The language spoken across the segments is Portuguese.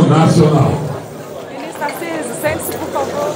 nacional. Ministro Tarcísio, sente-se, por favor.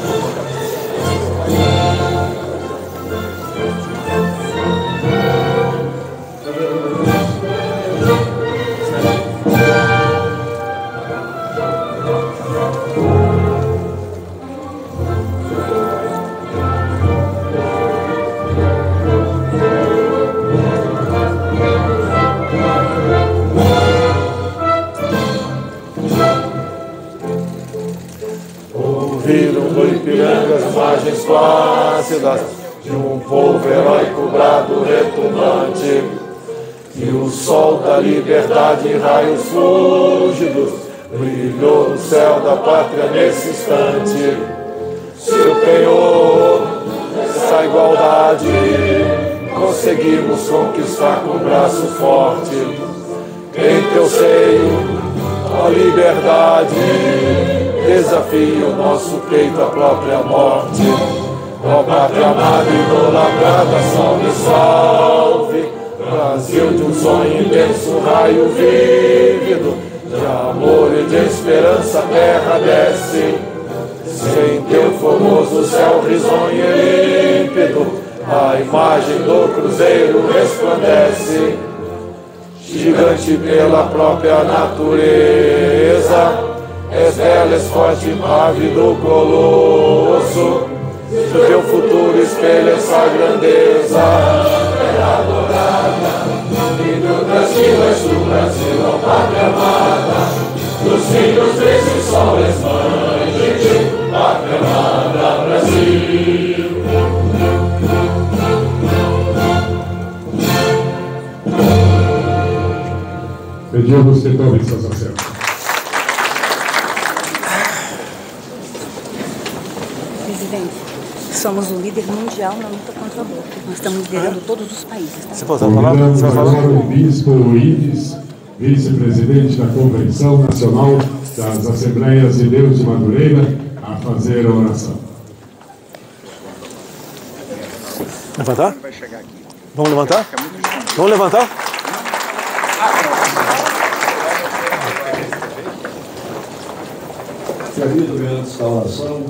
Ouviram do Ipiranga as margens plácidas de um povo heróico brado retumbante, e o sol da liberdade em raios fúlgidos brilhou no céu da pátria nesse instante. Se o penhor dessa igualdade conseguimos conquistar com o braço forte, em teu seio a liberdade desafia o nosso peito à própria morte. Ó pátria amada e idolatrada, salve, salve, Brasil de um sonho intenso, raio vívido, de amor e de esperança a terra desce. Sem teu formoso céu risonho e límpido, a imagem do cruzeiro resplandece. Gigante pela própria natureza, és bela, és forte, pávido colosso, do teu futuro espelha essa grandeza. É adorada, e do Brasil és do Brasil, ó pátria amada, dos filhos desse sol resplandente, pátria amada Brasil. Pedimos que tomem seus assentos. Presidente, somos o líder mundial na luta contra o aborto. Nós estamos liderando todos os países. Tá? Você pode falar? Agora o bispo Ives, vice-presidente da Convenção Nacional das Assembleias de Deus de Madureira, a fazer a oração. Levantar? Vamos levantar? Vamos levantar? Querido, antes da oração,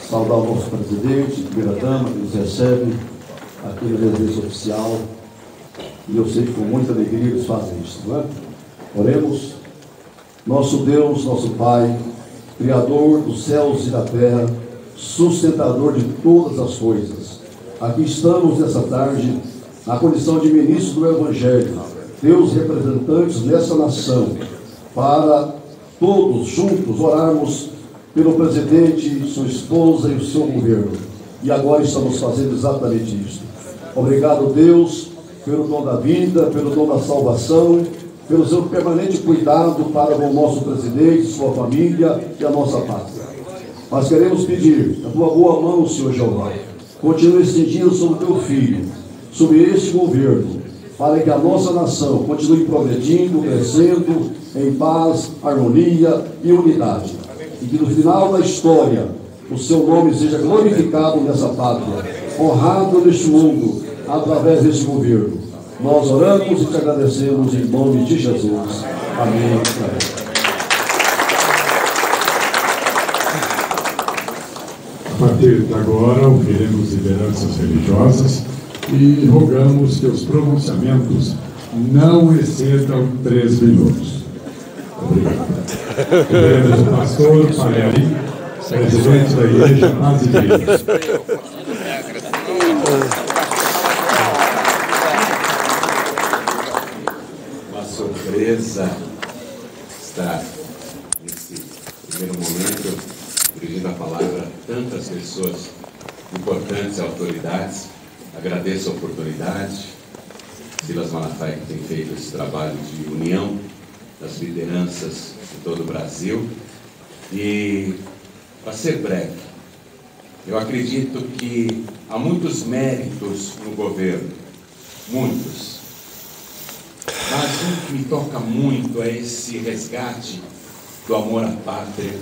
saudar o nosso presidente, primeira-dama, que nos recebe aqui na residência oficial. E eu sei que com muita alegria eles fazem isso, não é? Oremos. Nosso Deus, nosso Pai, Criador dos céus e da terra, sustentador de todas as coisas. Aqui estamos nessa tarde, na condição de ministro do Evangelho, teus representantes nessa nação, para todos juntos orarmos pelo presidente, sua esposa e o seu governo. E agora estamos fazendo exatamente isso. Obrigado, Deus, pelo dom da vida, pelo dom da salvação, pelo seu permanente cuidado para com o nosso presidente, sua família e a nossa pátria. Nós queremos pedir a tua boa mão, Senhor Jeová, continue estendindo sobre o teu filho, sobre este governo, para que a nossa nação continue progredindo, crescendo em paz, harmonia e unidade. E que no final da história o seu nome seja glorificado nessa pátria, honrado neste mundo, através deste governo. Nós oramos e te agradecemos em nome de Jesus. Amém. A partir de agora, ouviremos lideranças religiosas e rogamos que os pronunciamentos não excedam 3 minutos. Obrigado. Ouviremos o pastor Paleri, presidente da Igreja Brasileira. Uma surpresa estar nesse primeiro momento dirigindo a palavra a tantas pessoas importantes e autoridades. Agradeço a oportunidade. Silas Malafaia, que tem feito esse trabalho de união das lideranças de todo o Brasil. E, para ser breve, eu acredito que há muitos méritos no governo, muitos. Mas um que me toca muito é esse resgate do amor à pátria,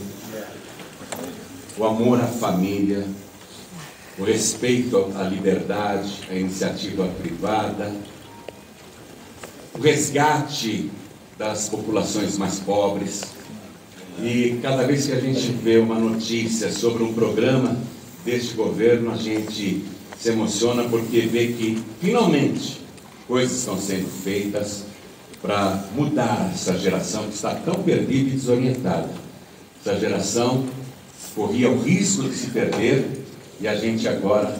o amor à família, o respeito à liberdade, à iniciativa privada, o resgate das populações mais pobres, E cada vez que a gente vê uma notícia sobre um programa deste governo, a gente se emociona porque vê que finalmente coisas estão sendo feitas para mudar essa geração que está tão perdida e desorientada. Essa geração corria o risco de se perder e a gente agora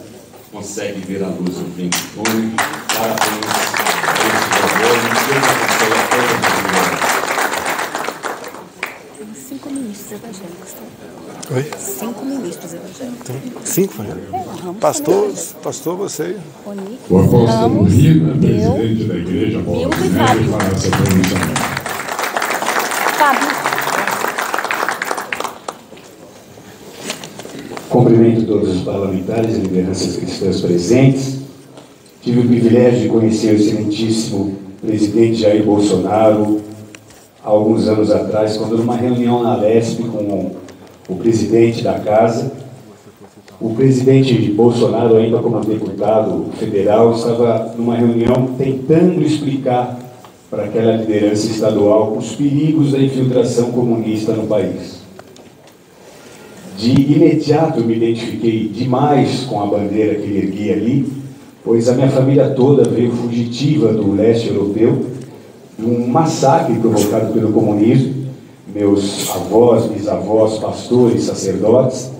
consegue ver a luz no fim do túnel. Parabéns a esse governo. Deus abençoe a todos os brasileiros. 5 ministros evangélicos. Tá? Oi? 5 ministros evangélicos. Tem 5, pastor, você. O apóstolo Rina, presidente da igreja, Bola de Neve, para essa pronunciamento. Fábio. Cumprimento todos os parlamentares e lideranças cristãs presentes. Tive o privilégio de conhecer o excelentíssimo presidente Jair Bolsonaro há alguns anos atrás, quando numa reunião na Lesp com o presidente da casa, o presidente Bolsonaro, ainda como deputado federal, estava numa reunião tentando explicar para aquela liderança estadual os perigos da infiltração comunista no país. De imediato me identifiquei demais com a bandeira que ele erguia ali, pois a minha família toda veio fugitiva do leste europeu, de um massacre provocado pelo comunismo. Meus avós, bisavós, pastores, sacerdotes,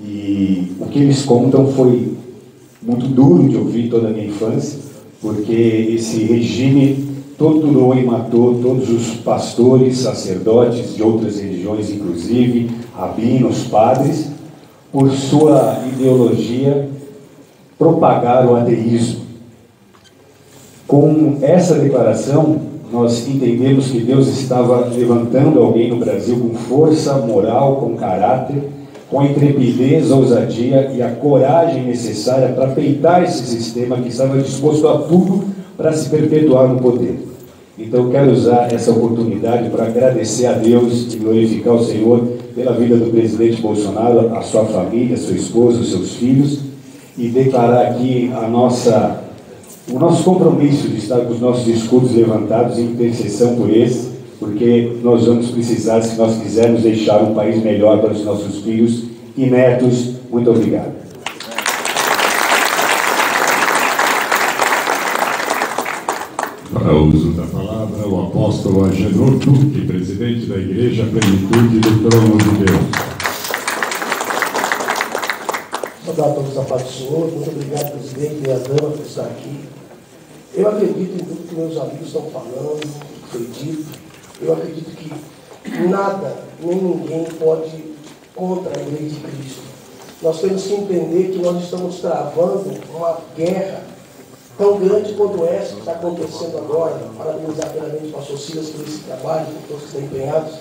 e o que eles contam foi muito duro de ouvir toda a minha infância, porque esse regime torturou e matou todos os pastores, sacerdotes de outras religiões, inclusive rabinos, padres, por sua ideologia propagar o ateísmo. Com essa declaração, nós entendemos que Deus estava levantando alguém no Brasil com força moral, com caráter, com a intrepidez, a ousadia e a coragem necessária para peitar esse sistema que estava disposto a tudo para se perpetuar no poder. Então eu quero usar essa oportunidade para agradecer a Deus e glorificar o Senhor pela vida do presidente Bolsonaro, a sua família, a sua esposa, os seus filhos, e declarar aqui o nosso compromisso de estar com os nossos escudos levantados em intercessão por eles, porque nós vamos precisar, se nós quisermos deixar um país melhor para os nossos filhos e netos. Muito obrigado. Para o uso da palavra, o apóstolo Agenor Duque, presidente da Igreja Plenitude do Trono de Deus. Saudar todos a paz do Senhor. Muito obrigado, presidente e a dama, por estar aqui. Eu acredito em tudo que meus amigos estão falando, foi dito. Eu acredito que nada, nem ninguém pode contra a Igreja de Cristo. Nós temos que entender que nós estamos travando uma guerra tão grande quanto essa que está acontecendo agora. Parabenizar primeiramente o pastor Silas por esse trabalho, por todos que estão empenhados.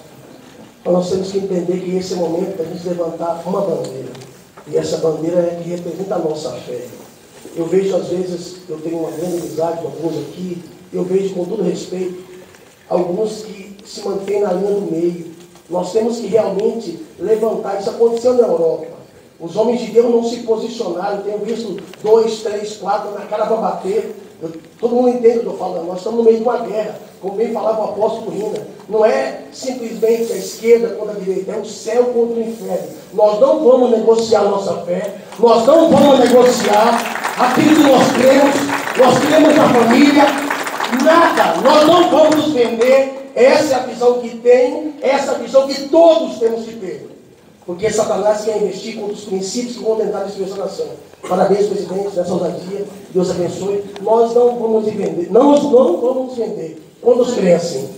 Mas nós temos que entender que esse é o momento da gente levantar uma bandeira. E essa bandeira é que representa a nossa fé. Eu vejo, às vezes, eu tenho uma grande amizade com alguns aqui, eu vejo, com todo respeito, alguns que se mantêm na linha do meio. Nós temos que realmente levantar. Isso aconteceu na Europa. Os homens de Deus não se posicionaram. Eu tenho visto 2, 3, 4 na cara para bater. Todo mundo entende o que eu estou falando. Nós estamos no meio de uma guerra, como bem falava o apóstolo Rina. Não é simplesmente a esquerda contra a direita, é o céu contra o inferno. Nós não vamos negociar a nossa fé, nós não vamos negociar aquilo que nós cremos na família, nada, nós não vamos nos vender. Essa é a visão que tenho, essa é a visão que todos temos que ter. Porque Satanás quer investir contra os princípios que vão tentar destruir essa nação. Parabéns, presidente, nessa ousadia. Deus abençoe. Nós não vamos vender. Nós não vamos vender. Quantos creem assim?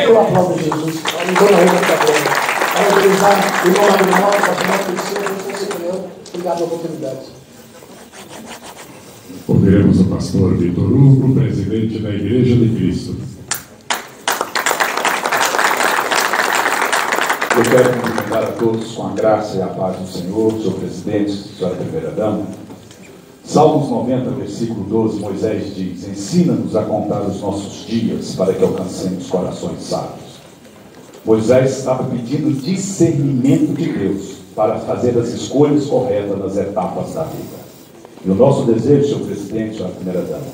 Eu aplaudo Jesus. Parabenizar o irmão Marinaldo, o pastor Priscila, o pastor Cipriano. Obrigado pela oportunidade. Ouviremos o pastor Vitor Hugo, presidente da Igreja de Cristo. Eu quero cumprimentar a todos com a graça e a paz do Senhor, senhor presidente, senhora primeira-dama. Salmos 90, versículo 12, Moisés diz: ensina-nos a contar os nossos dias para que alcancemos corações sábios. Moisés estava pedindo discernimento de Deus para fazer as escolhas corretas nas etapas da vida. E o nosso desejo, senhor presidente, senhora primeira-dama,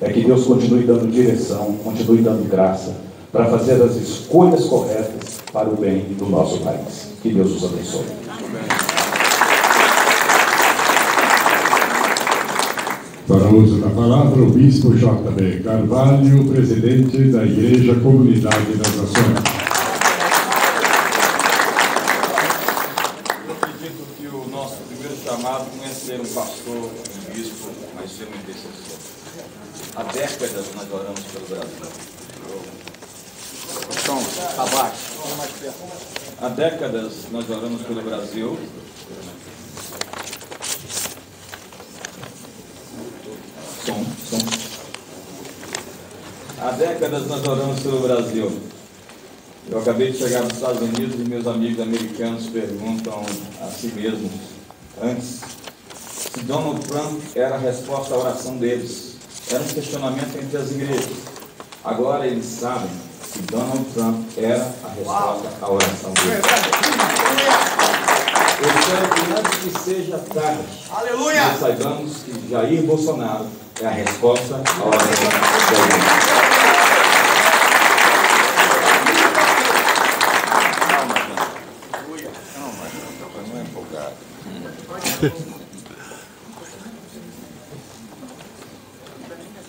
é que Deus continue dando direção, continue dando graça, para fazer as escolhas corretas para o bem do nosso país. Que Deus os abençoe. Para o uso da palavra, o Bispo J.B. Carvalho, presidente da Igreja Comunidade das Nações. Eu acredito que o nosso primeiro chamado não é ser um pastor, um bispo, mas ser um intercessor. Há décadas nós oramos pelo Brasil. Então, abaixo. Há décadas nós oramos pelo Brasil. Há décadas nós oramos pelo Brasil. Eu acabei de chegar dos Estados Unidos e meus amigos americanos perguntam a si mesmos, antes, se Donald Trump era a resposta à oração deles. Era um questionamento entre as igrejas. Agora eles sabem que Donald Trump era a resposta à oração deles. Eu espero que antes que seja tarde, nós saibamos que Jair Bolsonaro é a resposta à oração deles.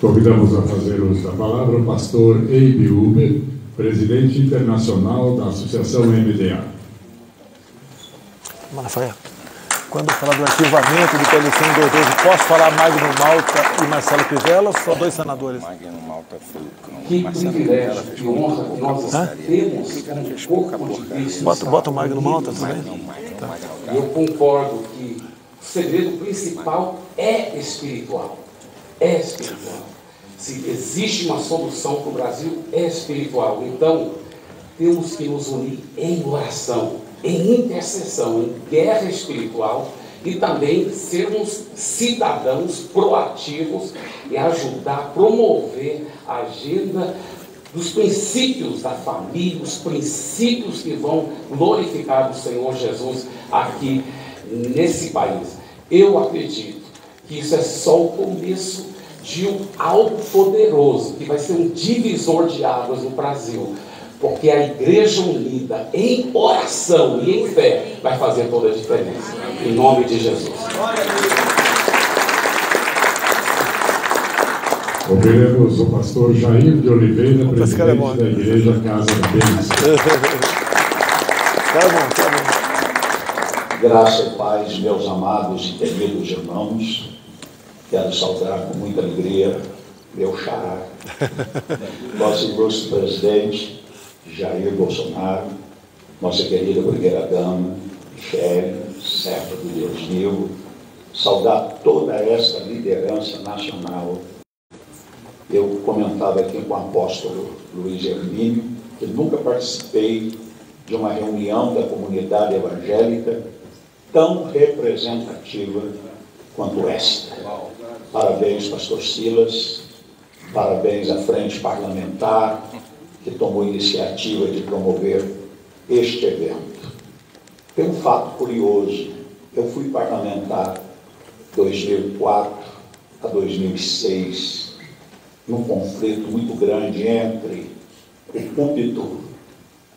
Convidamos a fazer uso da palavra o pastor Abe Uber, presidente internacional da Associação MDA. Rafael, quando eu falar do arquivamento do Telecine 212, posso falar Magno Malta e Marcelo Crivella, só dois senadores? Magno Malta foi que privilégio, que honra que nós temos com o corpo de Cristo. Bota o Magno Malta também. Tá. Eu concordo que o segredo principal é espiritual. É espiritual. Se existe uma solução para o Brasil, é espiritual. Então, temos que nos unir em oração, em intercessão, em guerra espiritual e também sermos cidadãos proativos e ajudar a promover a agenda dos princípios da família, os princípios que vão glorificar o Senhor Jesus aqui nesse país. Eu acredito que isso é só o começo de um algo poderoso, que vai ser um divisor de águas no Brasil, porque a igreja unida em oração e em fé vai fazer toda a diferença, em nome de Jesus. Ouviremos o pastor Jair de Oliveira, presidente da Igreja Casa da Bênção. Graça e paz, meus amados e queridos irmãos. Quero saudar com muita alegria meu xará, nosso ilustre presidente Jair Bolsonaro, nossa querida primeira-dama Michele, serva de Deus Nil, saudar toda esta liderança nacional. Eu comentava aqui com o apóstolo Luiz Hermínio que nunca participei de uma reunião da comunidade evangélica tão representativa quanto esta. Parabéns, pastor Silas, parabéns à frente parlamentar que tomou iniciativa de promover este evento. Tem um fato curioso, eu fui parlamentar 2004 a 2006, num conflito muito grande entre o púlpito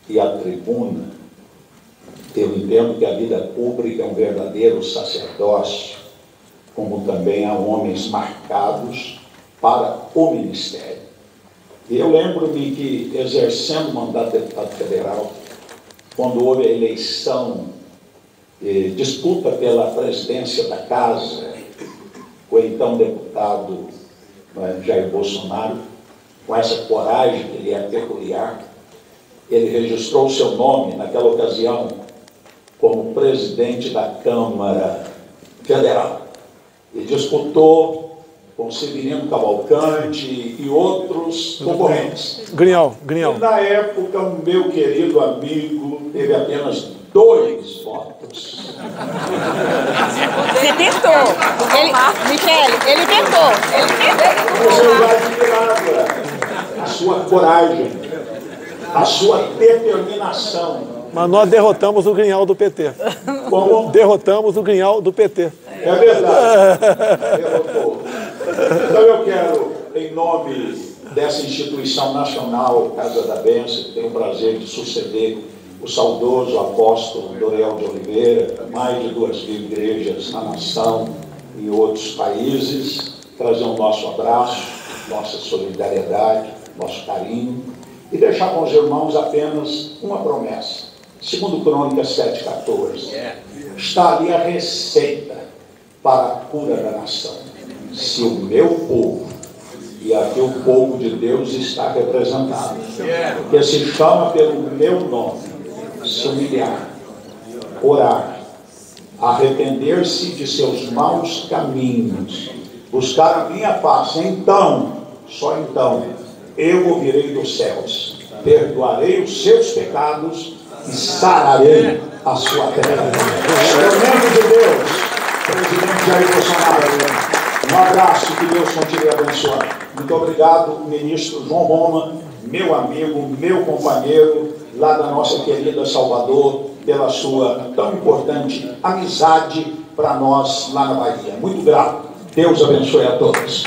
e a tribuna. Eu entendo que a vida pública é um verdadeiro sacerdócio, como também há homens marcados para o ministério. E eu lembro-me que, exercendo o mandato de deputado federal, quando houve a eleição, disputa pela presidência da Casa, o então deputado Jair Bolsonaro, com essa coragem que lhe é peculiar, ele registrou seu nome, naquela ocasião, como presidente da Câmara Federal. E disputou com Severino Cavalcante e outros concorrentes. Grinhal. E na época, o meu querido amigo teve apenas 2 votos. Você tentou. Michele, ele tentou. Você já admirava a sua coragem, a sua determinação. Mas nós derrotamos o Grinhal do PT. Como? Derrotamos o Grinhal do PT. É verdade. Derrotou. Então eu quero, em nome dessa instituição nacional, Casa da Bênção, que tenho o prazer de suceder o saudoso apóstolo Doriel de Oliveira, mais de 2.000 igrejas na nação e em outros países, trazer o nosso abraço, nossa solidariedade, nosso carinho, e deixar com os irmãos apenas uma promessa. Segundo Crônicas 7,14, está ali a receita para a cura da nação. Se o meu povo, e aqui o povo de Deus está representado, que se chama pelo meu nome, se humilhar, orar, arrepender-se de seus maus caminhos, buscar a minha face, então, só então, eu ouvirei dos céus, perdoarei os seus pecados e sararei a sua terra. Instrumento de Deus, presidente Jair Bolsonaro, um abraço, que Deus continue abençoando. Muito obrigado, ministro João Roma, meu amigo, meu companheiro, lá da nossa querida Salvador, pela sua tão importante amizade para nós lá na Bahia. Muito grato. Deus abençoe a todos.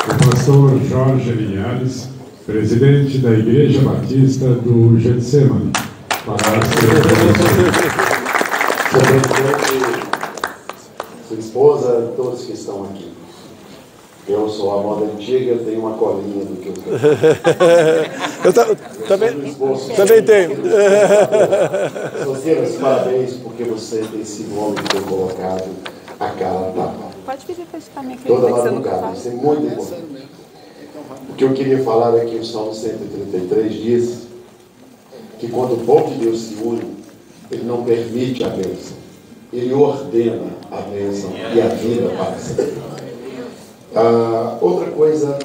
O pastor Jorge Linhares, presidente da Igreja Batista do Getsemane, para sua esposa, todos que estão aqui. Eu sou a moda antiga, tenho uma colinha do que eu tenho. Também tenho. Solteiras, parabéns, porque você tem sido o homem que tem colocado a cara tapa. Pode pedir para estar minha Toda madrugada, isso é muito importante. O que eu queria falar é que o Salmo 133 diz que quando o povo de Deus se une, ele não permite a bênção, ele ordena a bênção e a vida para sempre. Outra coisa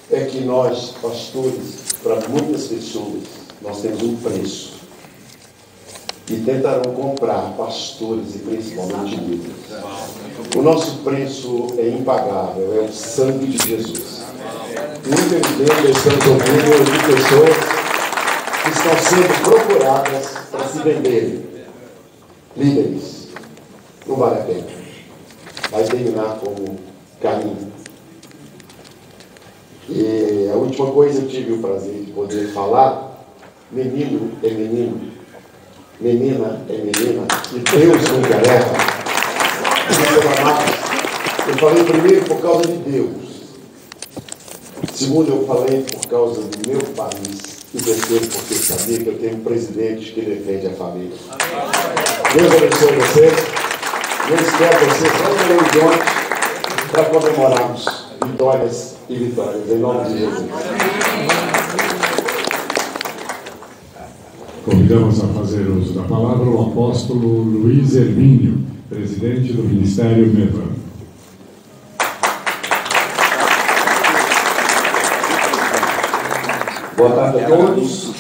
é que nós, pastores, para muitas pessoas, nós temos um preço. E tentarão comprar pastores e principalmente líderes. O nosso preço é impagável, é o sangue de Jesus. Muitas vezes estamos ouvindo de pessoas que estão sendo procuradas para se venderem. Líderes, não vale a pena. Vai terminar como Caim. E a última coisa que eu tive o prazer de poder falar, menino é menino, menina é menina, e Deus nunca erra. Eu falei primeiro por causa de Deus. Segundo, eu falei por causa do meu país. E terceiro, porque sabia que eu tenho um presidente que defende a família. Deus abençoe vocês. Eu espero vocês lá de ontem para comemorarmos vitórias e vitórias. Em nome de Jesus. Convidamos a fazer uso da palavra o apóstolo Luiz Hermínio, presidente do Ministério Mevan. Boa tarde a todos.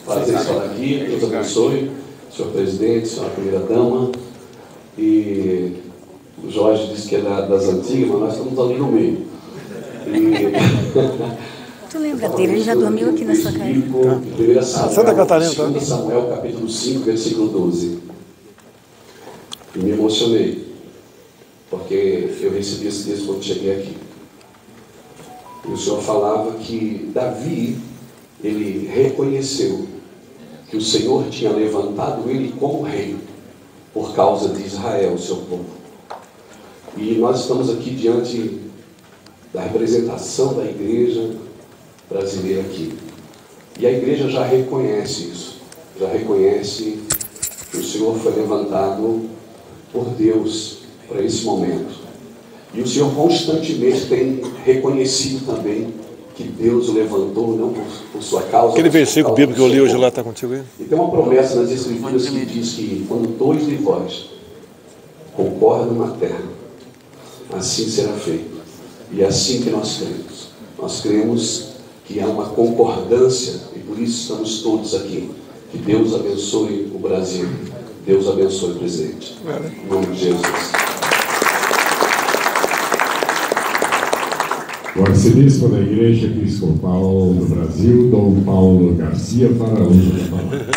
Prazer estar aqui. Deus abençoe. Senhor presidente, senhora primeira-dama. E o Jorge disse que é das antigas, mas nós estamos ali no meio. Tu lembra dele? Ele já dormiu aqui na sua casa. Santa Catarina, tá? 2 Samuel, capítulo 5, versículo 12. E me emocionei, porque eu recebi esse texto quando cheguei aqui. E o Senhor falava que Davi, ele reconheceu que o Senhor tinha levantado ele como rei por causa de Israel, seu povo. E nós estamos aqui diante da representação da igreja brasileira aqui. E a igreja já reconhece isso, já reconhece que o Senhor foi levantado por Deus para esse momento. E o Senhor constantemente tem reconhecido também que Deus o levantou, não por sua causa. Aquele versículo bíblico que eu li hoje lá está contigo aí? E tem uma promessa nas Escrituras que diz que quando 2 de vós concordam na terra, assim será feito. E é assim que nós cremos. Nós cremos que há uma concordância e por isso estamos todos aqui. Que Deus abençoe o Brasil. Deus abençoe o presidente. Em nome de Jesus. O arcebispo da Igreja Episcopal do Brasil, Dom Paulo Garcia, para uso da palavra.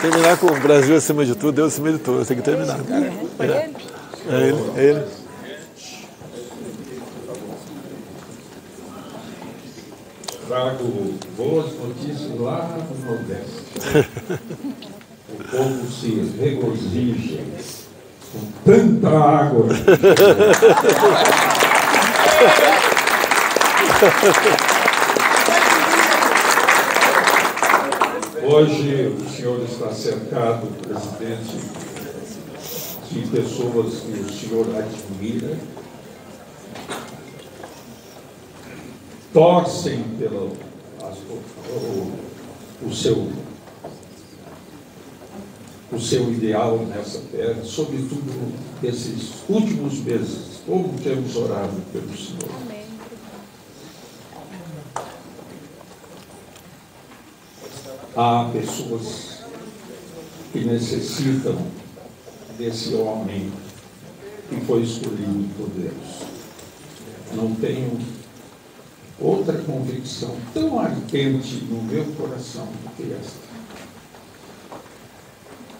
Terminar com o Brasil acima de tudo, Deus acima de tudo. Tem que terminar. Foi ele? É ele. trago boas notícias lá no Nordeste. O povo se regozija com tanta água. Hoje o senhor está cercado, presidente, de pessoas que o senhor admira, torcem pelo o seu ideal nessa terra, sobretudo nesses últimos meses, como temos orado pelo Senhor. Amém. Há pessoas que necessitam desse homem que foi escolhido por Deus. Não tenho outra convicção tão ardente no meu coração do que esta.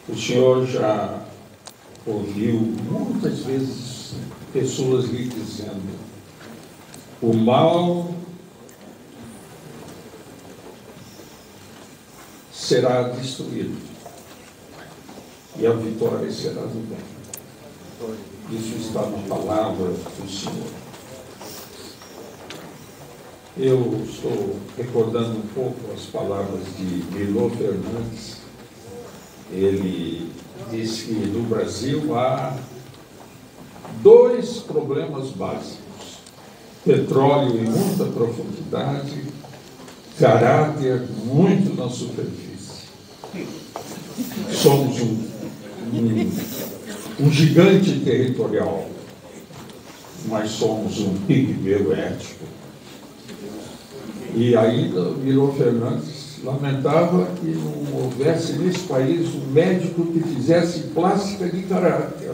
O Senhor já ouviu muitas vezes pessoas lhe dizendo: o mal será destruído e a vitória será do bem. Isso está na palavra do Senhor. Eu estou recordando um pouco as palavras de Milor Fernandes. Ele disse que no Brasil há dois problemas básicos: petróleo em muita profundidade, caráter muito na superfície. Somos um gigante territorial, mas somos um pigmeu ético. E ainda Milor Fernandes lamentava que não houvesse nesse país um médico que fizesse plástica de caráter.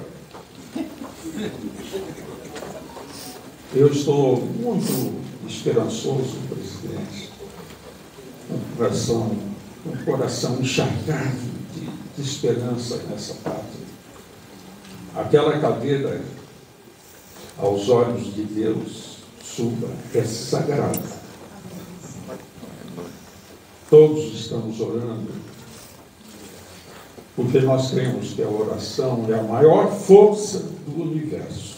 Eu estou muito esperançoso, presidente, com o coração encharcado de esperança nessa pátria. Aquela cadeira, aos olhos de Deus, suba, é sagrada. Todos estamos orando, porque nós cremos que a oração é a maior força do universo.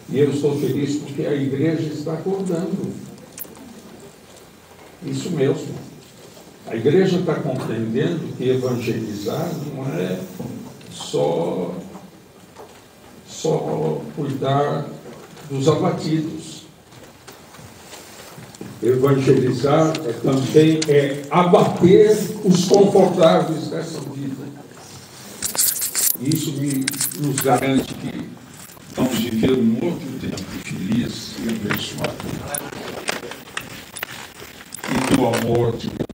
E eu estou feliz porque a igreja está acordando. Isso mesmo. A igreja está compreendendo que evangelizar não é só cuidar dos abatidos. Evangelizar também é abater os confortáveis dessa vida. Isso nos garante que vamos viver um outro tempo feliz e abençoado. E que o amor de Deus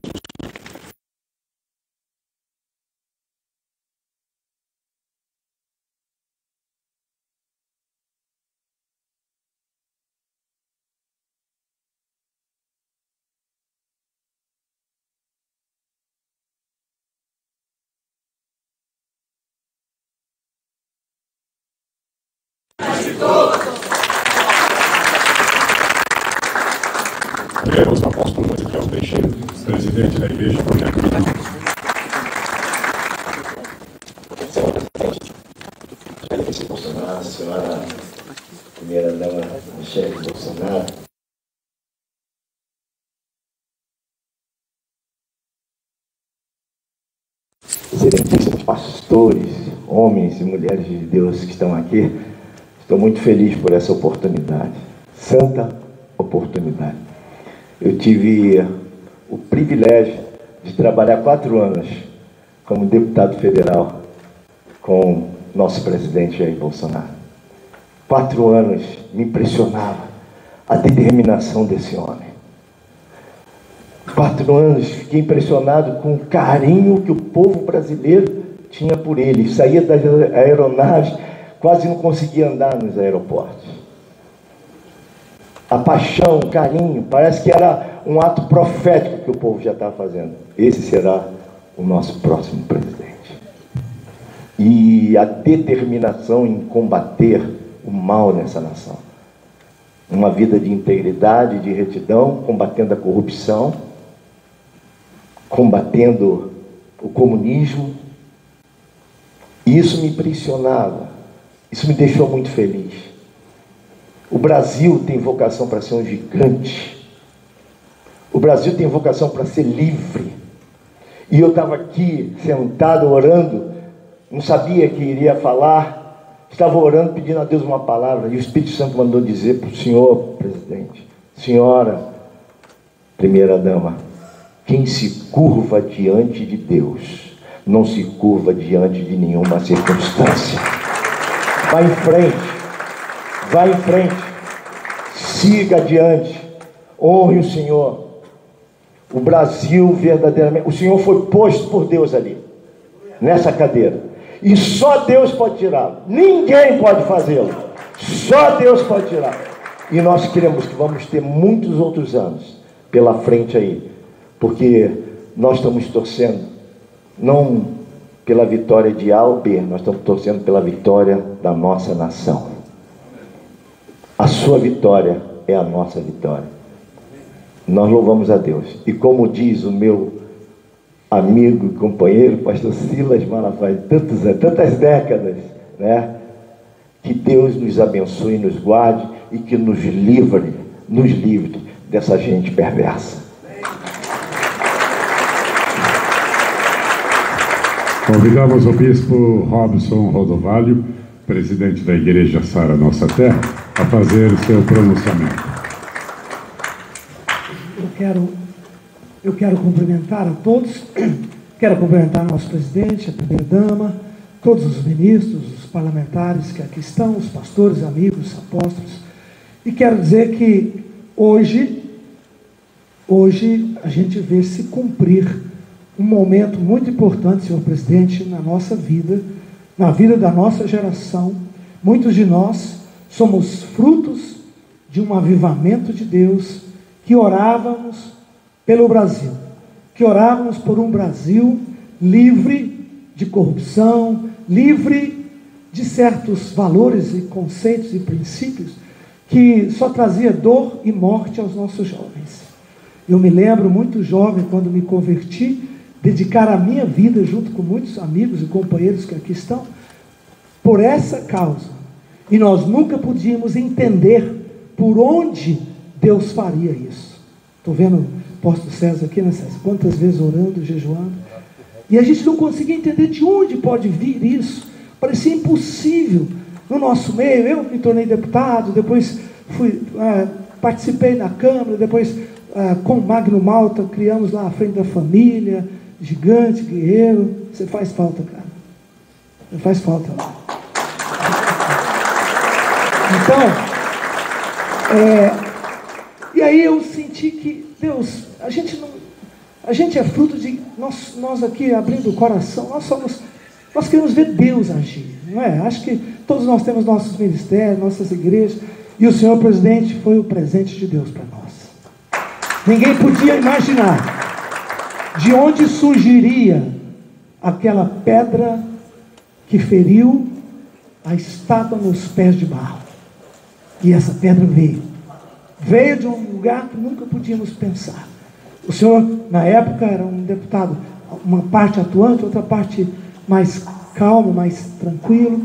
Os apóstolos Ezequiel Teixeira, presidente da Igreja Projeto. Excelência Bolsonaro, senhora primeira-dama Michele Bolsonaro. Excelentíssimos pastores, homens e mulheres de Deus que estão aqui, estou muito feliz por essa oportunidade, santa oportunidade. Eu tive o privilégio de trabalhar 4 anos como deputado federal com nosso presidente Jair Bolsonaro. 4 anos me impressionava a determinação desse homem. 4 anos fiquei impressionado com o carinho que o povo brasileiro tinha por ele. Saía das aeronaves, quase não conseguia andar nos aeroportos. A paixão, o carinho, parece que era um ato profético que o povo já estava fazendo. Esse será o nosso próximo presidente. E a determinação em combater o mal nessa nação. uma vida de integridade, de retidão, combatendo a corrupção, combatendo o comunismo. E isso me impressionava, isso me deixou muito feliz. O Brasil tem vocação para ser um gigante. O Brasil tem vocação para ser livre. E eu estava aqui, sentado, orando, não sabia que iria falar, estava orando, pedindo a Deus uma palavra, e o Espírito Santo mandou dizer para o senhor, presidente, senhora, primeira-dama, quem se curva diante de Deus, não se curva diante de nenhuma circunstância. Vá em frente, vá em frente, siga adiante, honre o Senhor. O Brasil verdadeiramente, o Senhor foi posto por Deus ali, nessa cadeira, e só Deus pode tirá-lo, ninguém pode fazê-lo, só Deus pode tirá-lo. E nós cremos que vamos ter muitos outros anos pela frente aí, porque nós estamos torcendo não pela vitória de A ou B, nós estamos torcendo pela vitória da nossa nação. A sua vitória é a nossa vitória. Nós louvamos a Deus. E como diz o meu amigo e companheiro, pastor Silas Malafaia, tantas décadas, né? Que Deus nos abençoe, nos guarde e que nos livre dessa gente perversa. Convidamos o bispo Robson Rodovalho, presidente da Igreja Sara Nossa Terra, a fazer o seu pronunciamento. Eu quero cumprimentar a todos, quero cumprimentar nosso presidente, a primeira-dama, todos os ministros, os parlamentares que aqui estão, os pastores, amigos, apóstolos, e quero dizer que hoje a gente vê se cumprir um momento muito importante, senhor presidente, na nossa vida, na vida da nossa geração. Muitos de nós somos frutos de um avivamento de Deus, que orávamos pelo Brasil, que orávamos por um Brasil livre de corrupção, livre de certos valores e conceitos e princípios que só trazia dor e morte aos nossos jovens. Eu me lembro muito jovem, quando me converti, dedicar a minha vida, junto com muitos amigos e companheiros que aqui estão, por essa causa. E nós nunca podíamos entender por onde Deus faria isso. Estou vendo o apóstolo César aqui, né, César? Quantas vezes orando, jejuando. E a gente não conseguia entender de onde pode vir isso. Parecia impossível no nosso meio. Eu me tornei deputado, depois participei na Câmara, depois com o Magno Malta, criamos lá a Frente da Família, gigante, guerreiro. Você faz falta, cara. Você faz falta. Então, e aí eu senti que, Deus, a gente é fruto de, nós aqui abrindo o coração, nós queremos ver Deus agir, não é? Acho que todos nós temos nossos ministérios, nossas igrejas, e o senhor presidente foi o presente de Deus para nós. Ninguém podia imaginar de onde surgiria aquela pedra que feriu a estátua nos pés de barro. E essa pedra veio de um lugar que nunca podíamos pensar. O senhor, na época, era um deputado, uma parte atuante, outra parte mais calma, mais tranquilo,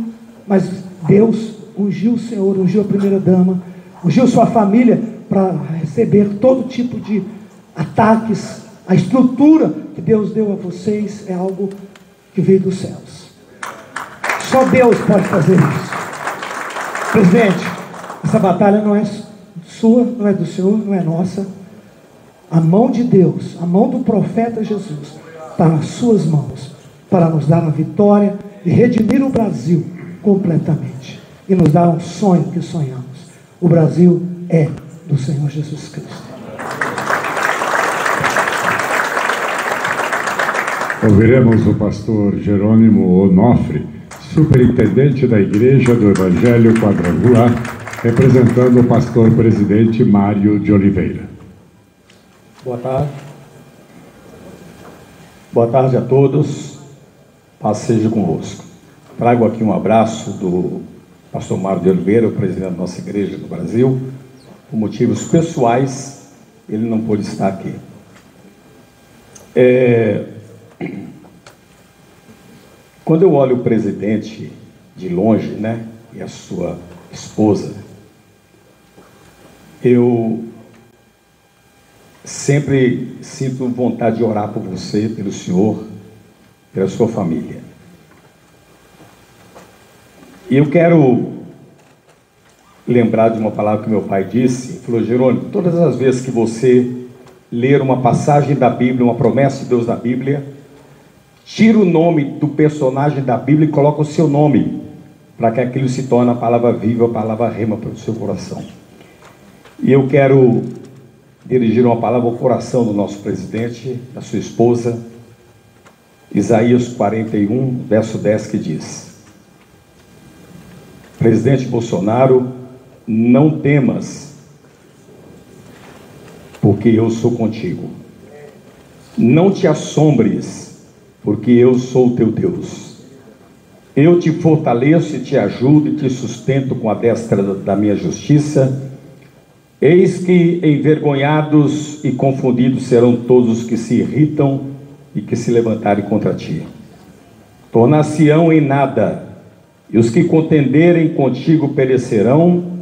mas Deus ungiu o senhor, ungiu a primeira-dama, ungiu sua família para receber todo tipo de ataques. A estrutura que Deus deu a vocês é algo que veio dos céus. Só Deus pode fazer isso. Presidente, essa batalha não é sua, não é do Senhor, não é nossa. A mão de Deus, a mão do profeta Jesus está nas suas mãos para nos dar a vitória e redimir o Brasil completamente e nos dar um sonho que sonhamos. O Brasil é do Senhor Jesus Cristo. Ouviremos o pastor Jerônimo Onofre, superintendente da Igreja do Evangelho Quadrangular, representando o pastor presidente Mário de Oliveira. Boa tarde. Boa tarde a todos. Paz seja convosco. Trago aqui um abraço do pastor Mário de Oliveira, o presidente da nossa igreja do Brasil, por motivos pessoais, ele não pôde estar aqui. Quando eu olho o presidente de longe, né, e a sua esposa, eu sempre sinto vontade de orar por você, pelo senhor, pela sua família. E eu quero lembrar de uma palavra que meu pai disse. Ele falou: Jerônimo, todas as vezes que você ler uma passagem da Bíblia, uma promessa de Deus na Bíblia, tira o nome do personagem da Bíblia e coloca o seu nome, para que aquilo se torne a palavra viva, a palavra rema para o seu coração. E eu quero dirigir uma palavra ao coração do nosso presidente, da sua esposa, Isaías 41, verso 10, que diz: Presidente Bolsonaro, não temas, porque eu sou contigo. Não te assombres, porque eu sou o teu Deus. Eu te fortaleço e te ajudo e te sustento com a destra da minha justiça. Eis que envergonhados e confundidos serão todos os que se irritam e que se levantarem contra ti. Tornar-se-ão em nada, e os que contenderem contigo perecerão.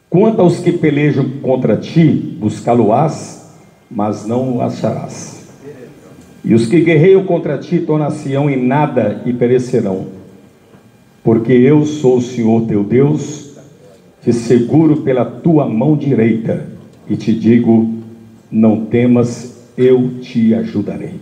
Quanto aos que pelejam contra ti, buscá-lo-ás, mas não o acharás. E os que guerreiam contra ti tornar-se-ão em nada e perecerão. Porque eu sou o Senhor teu Deus, te seguro pela tua mão direita e te digo: não temas, eu te ajudarei.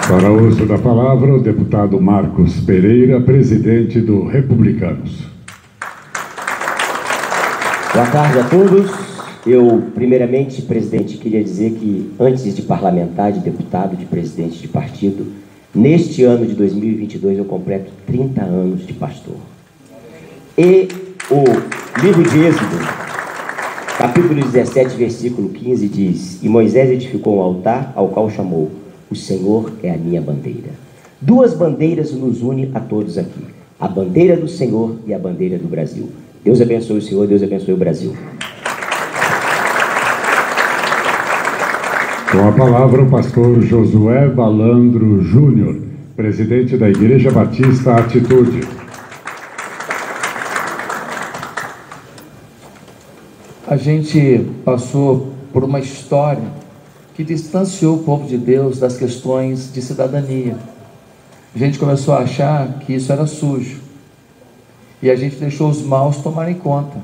Para o uso da palavra, o deputado Marcos Pereira, presidente do Republicanos. Boa tarde a todos. Eu, primeiramente, presidente, queria dizer que, antes de parlamentar, de deputado, de presidente de partido, neste ano de 2022 eu completo 30 anos de pastor. E o livro de Êxodo, capítulo 17, versículo 15, diz: E Moisés edificou um altar, ao qual chamou: O Senhor é a minha bandeira. Duas bandeiras nos unem a todos aqui: a bandeira do Senhor e a bandeira do Brasil. Deus abençoe o Senhor, Deus abençoe o Brasil. Com a palavra, o pastor Josué Balandro Júnior, presidente da Igreja Batista Atitude. A gente passou por uma história que distanciou o povo de Deus das questões de cidadania. A gente começou a achar que isso era sujo, e a gente deixou os maus tomarem conta,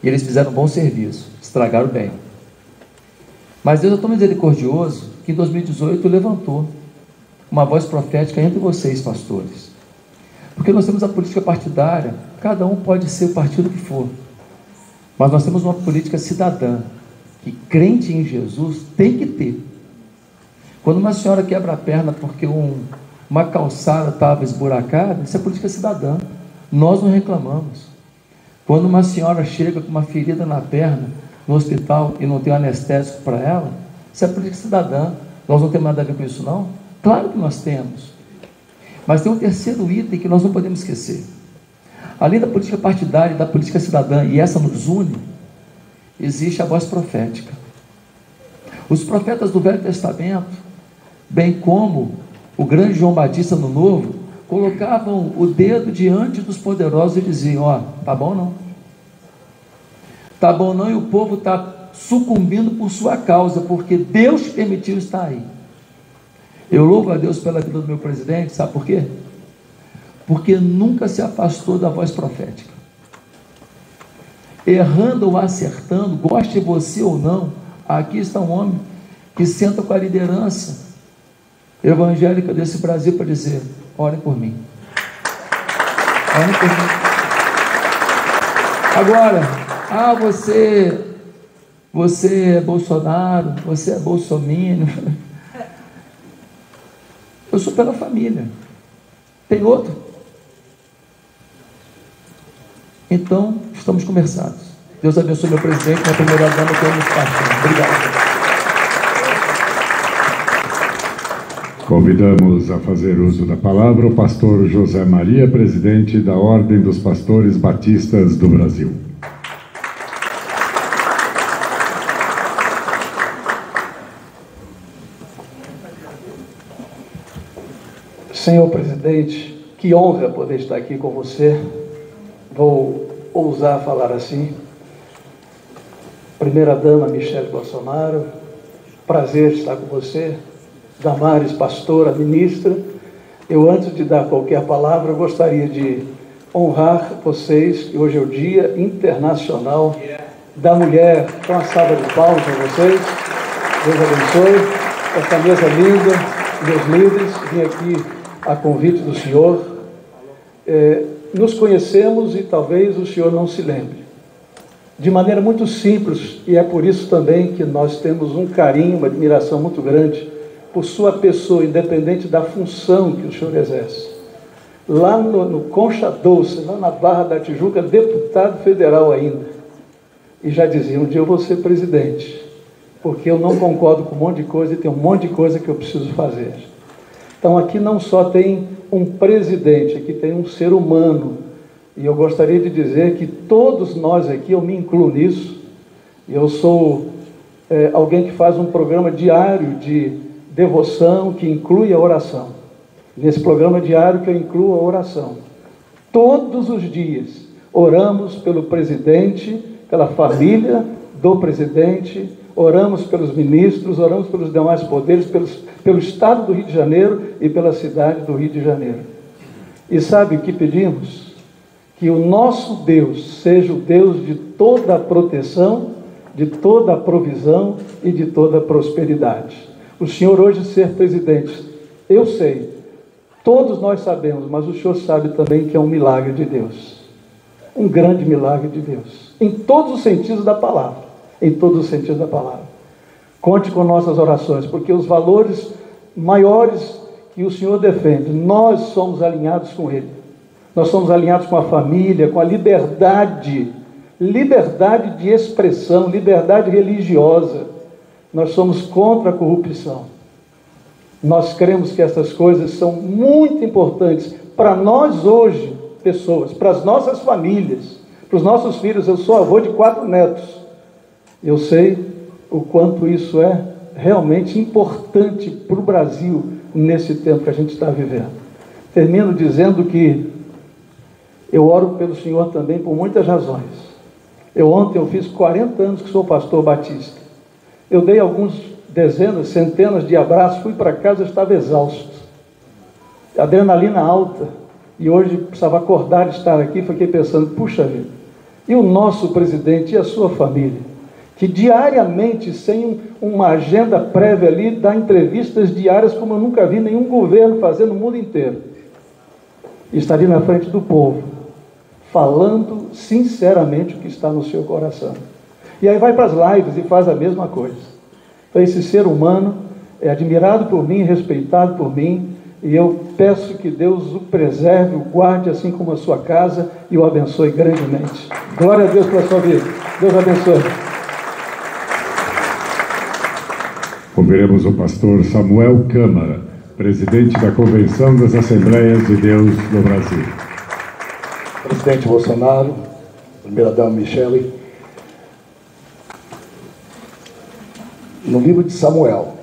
e eles fizeram um bom serviço, estragaram bem. Mas Deus é tão misericordioso que em 2018 levantou uma voz profética entre vocês, pastores, porque nós temos a política partidária, cada um pode ser o partido que for, mas nós temos uma política cidadã, que crente em Jesus tem que ter. Quando uma senhora quebra a perna porque uma calçada estava esburacada, isso é política cidadã, nós não reclamamos. Quando uma senhora chega com uma ferida na perna no hospital e não tem um anestésico para ela, isso é política cidadã, nós não temos nada a ver com isso não? Claro que nós temos, mas tem um terceiro item que nós não podemos esquecer. Além da política partidária e da política cidadã, e essa nos une, existe a voz profética. Os profetas do Velho Testamento, bem como o grande João Batista no Novo, colocavam o dedo diante dos poderosos e diziam: ó, tá bom não? Tá bom não, e o povo está sucumbindo por sua causa, porque Deus permitiu estar aí. Eu louvo a Deus pela vida do meu presidente, sabe por quê? Porque nunca se afastou da voz profética. Errando ou acertando, goste você ou não, aqui está um homem que senta com a liderança evangélica desse Brasil para dizer: orem por mim. Orem por mim. Agora, você é Bolsonaro, você é bolsominion. Eu sou pela família. Tem outro? Então, estamos conversados. Deus abençoe meu presidente, minha primeira dama, que eu nos partindo. Obrigado. Convidamos a fazer uso da palavra o pastor José Maria, presidente da Ordem dos Pastores Batistas do Brasil. Senhor presidente, que honra poder estar aqui com você. Vou ousar falar assim. Primeira-dama Michele Bolsonaro, prazer estar com você. Damares, pastora, ministra. Eu, antes de dar qualquer palavra, gostaria de honrar vocês, que hoje é o Dia Internacional da Mulher. Então, uma salva de palmas para vocês. Deus abençoe. Essa mesa linda, meus líderes, vim aqui a convite do senhor. Nos conhecemos e talvez o senhor não se lembre. De maneira muito simples, e é por isso também que nós temos um carinho, uma admiração muito grande por sua pessoa, independente da função que o senhor exerce. Lá no Concha Doce, lá na Barra da Tijuca, deputado federal ainda. E já dizia, um dia eu vou ser presidente, porque eu não concordo com um monte de coisa e tem um monte de coisa que eu preciso fazer. Então aqui não só tem um presidente, aqui tem um ser humano. E eu gostaria de dizer que todos nós aqui, eu me incluo nisso, eu sou alguém que faz um programa diário de devoção que inclui a oração. Nesse programa diário que eu incluo a oração. Todos os dias oramos pelo presidente, pela família do presidente, oramos pelos ministros, oramos pelos demais poderes, pelo estado do Rio de Janeiro e pela cidade do Rio de Janeiro. E sabe o que pedimos? Que o nosso Deus seja o Deus de toda a proteção, de toda a provisão e de toda a prosperidade. O senhor hoje ser presidente, eu sei, todos nós sabemos, mas o senhor sabe também que é um milagre de Deus. Um grande milagre de Deus. Em todos os sentidos da palavra. Em todos os sentidos da palavra. Conte com nossas orações, porque os valores maiores que o senhor defende, nós somos alinhados com ele. Nós somos alinhados com a família, com a liberdade. Liberdade de expressão, liberdade religiosa. Nós somos contra a corrupção. Nós cremos que essas coisas são muito importantes para nós hoje, pessoas, para as nossas famílias, para os nossos filhos. Eu sou avô de 4 netos. Eu sei o quanto isso é realmente importante para o Brasil nesse tempo que a gente está vivendo. Termino dizendo que eu oro pelo Senhor também por muitas razões. Ontem eu fiz 40 anos que sou pastor batista. Eu dei alguns dezenas, centenas de abraços, fui para casa, estava exausto. Adrenalina alta. E hoje precisava acordar e estar aqui, fiquei pensando, puxa vida, e o nosso presidente e a sua família, que diariamente, sem uma agenda prévia ali, dá entrevistas diárias como eu nunca vi nenhum governo fazer no mundo inteiro. E está ali na frente do povo, falando sinceramente o que está no seu coração. E aí vai para as lives e faz a mesma coisa. Então esse ser humano é admirado por mim, respeitado por mim, e eu peço que Deus o preserve, o guarde, assim como a sua casa, e o abençoe grandemente. Glória a Deus pela sua vida. Deus abençoe. Ouviremos o pastor Samuel Câmara, presidente da Convenção das Assembleias de Deus do Brasil. Presidente Bolsonaro, primeira-dama Michele, no livro de Samuel,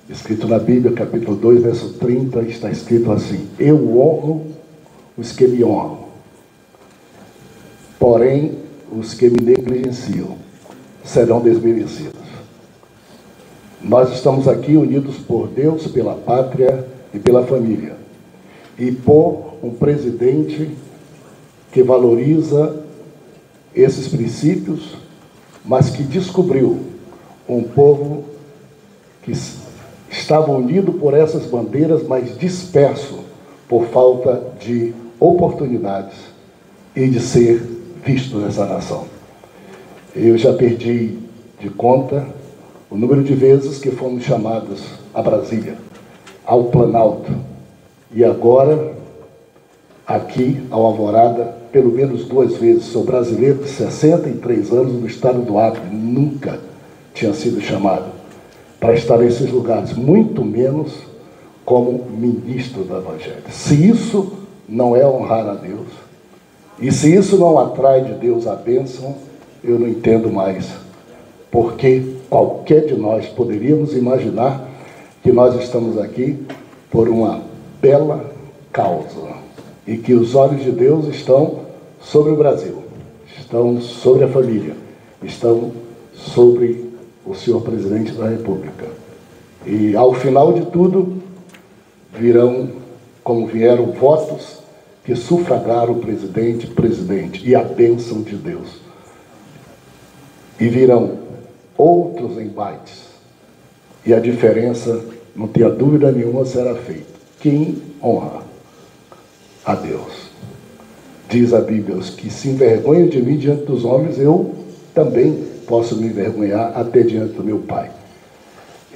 escrito na Bíblia, capítulo 2, verso 30, está escrito assim: eu honro os que me honram, porém os que me negligenciam serão desmerecidos. Nós estamos aqui unidos por Deus, pela pátria e pela família, e por um presidente que valoriza esses princípios, mas que descobriu um povo que estava unido por essas bandeiras, mas disperso por falta de oportunidades e de ser visto nessa nação. Eu já perdi de conta o número de vezes que fomos chamados a Brasília, ao Planalto, e agora aqui ao Alvorada, pelo menos 2 vezes. Sou brasileiro de 63 anos no estado do Acre, nunca tinha sido chamado para estar nesses lugares, muito menos como ministro do Evangelho. Se isso não é honrar a Deus, e se isso não atrai de Deus a bênção, eu não entendo mais, porque qualquer de nós poderíamos imaginar que nós estamos aqui por uma bela causa, e que os olhos de Deus estão sobre o Brasil, estão sobre a família, estão sobre o senhor presidente da República. E ao final de tudo, virão, como vieram, votos que sufragaram o presidente e a bênção de Deus. E virão outros embates. E a diferença, não tenha dúvida nenhuma, será feita. Quem honra a Deus? Diz a Bíblia, os que se envergonham de mim diante dos homens, eu também posso me envergonhar até diante do meu Pai.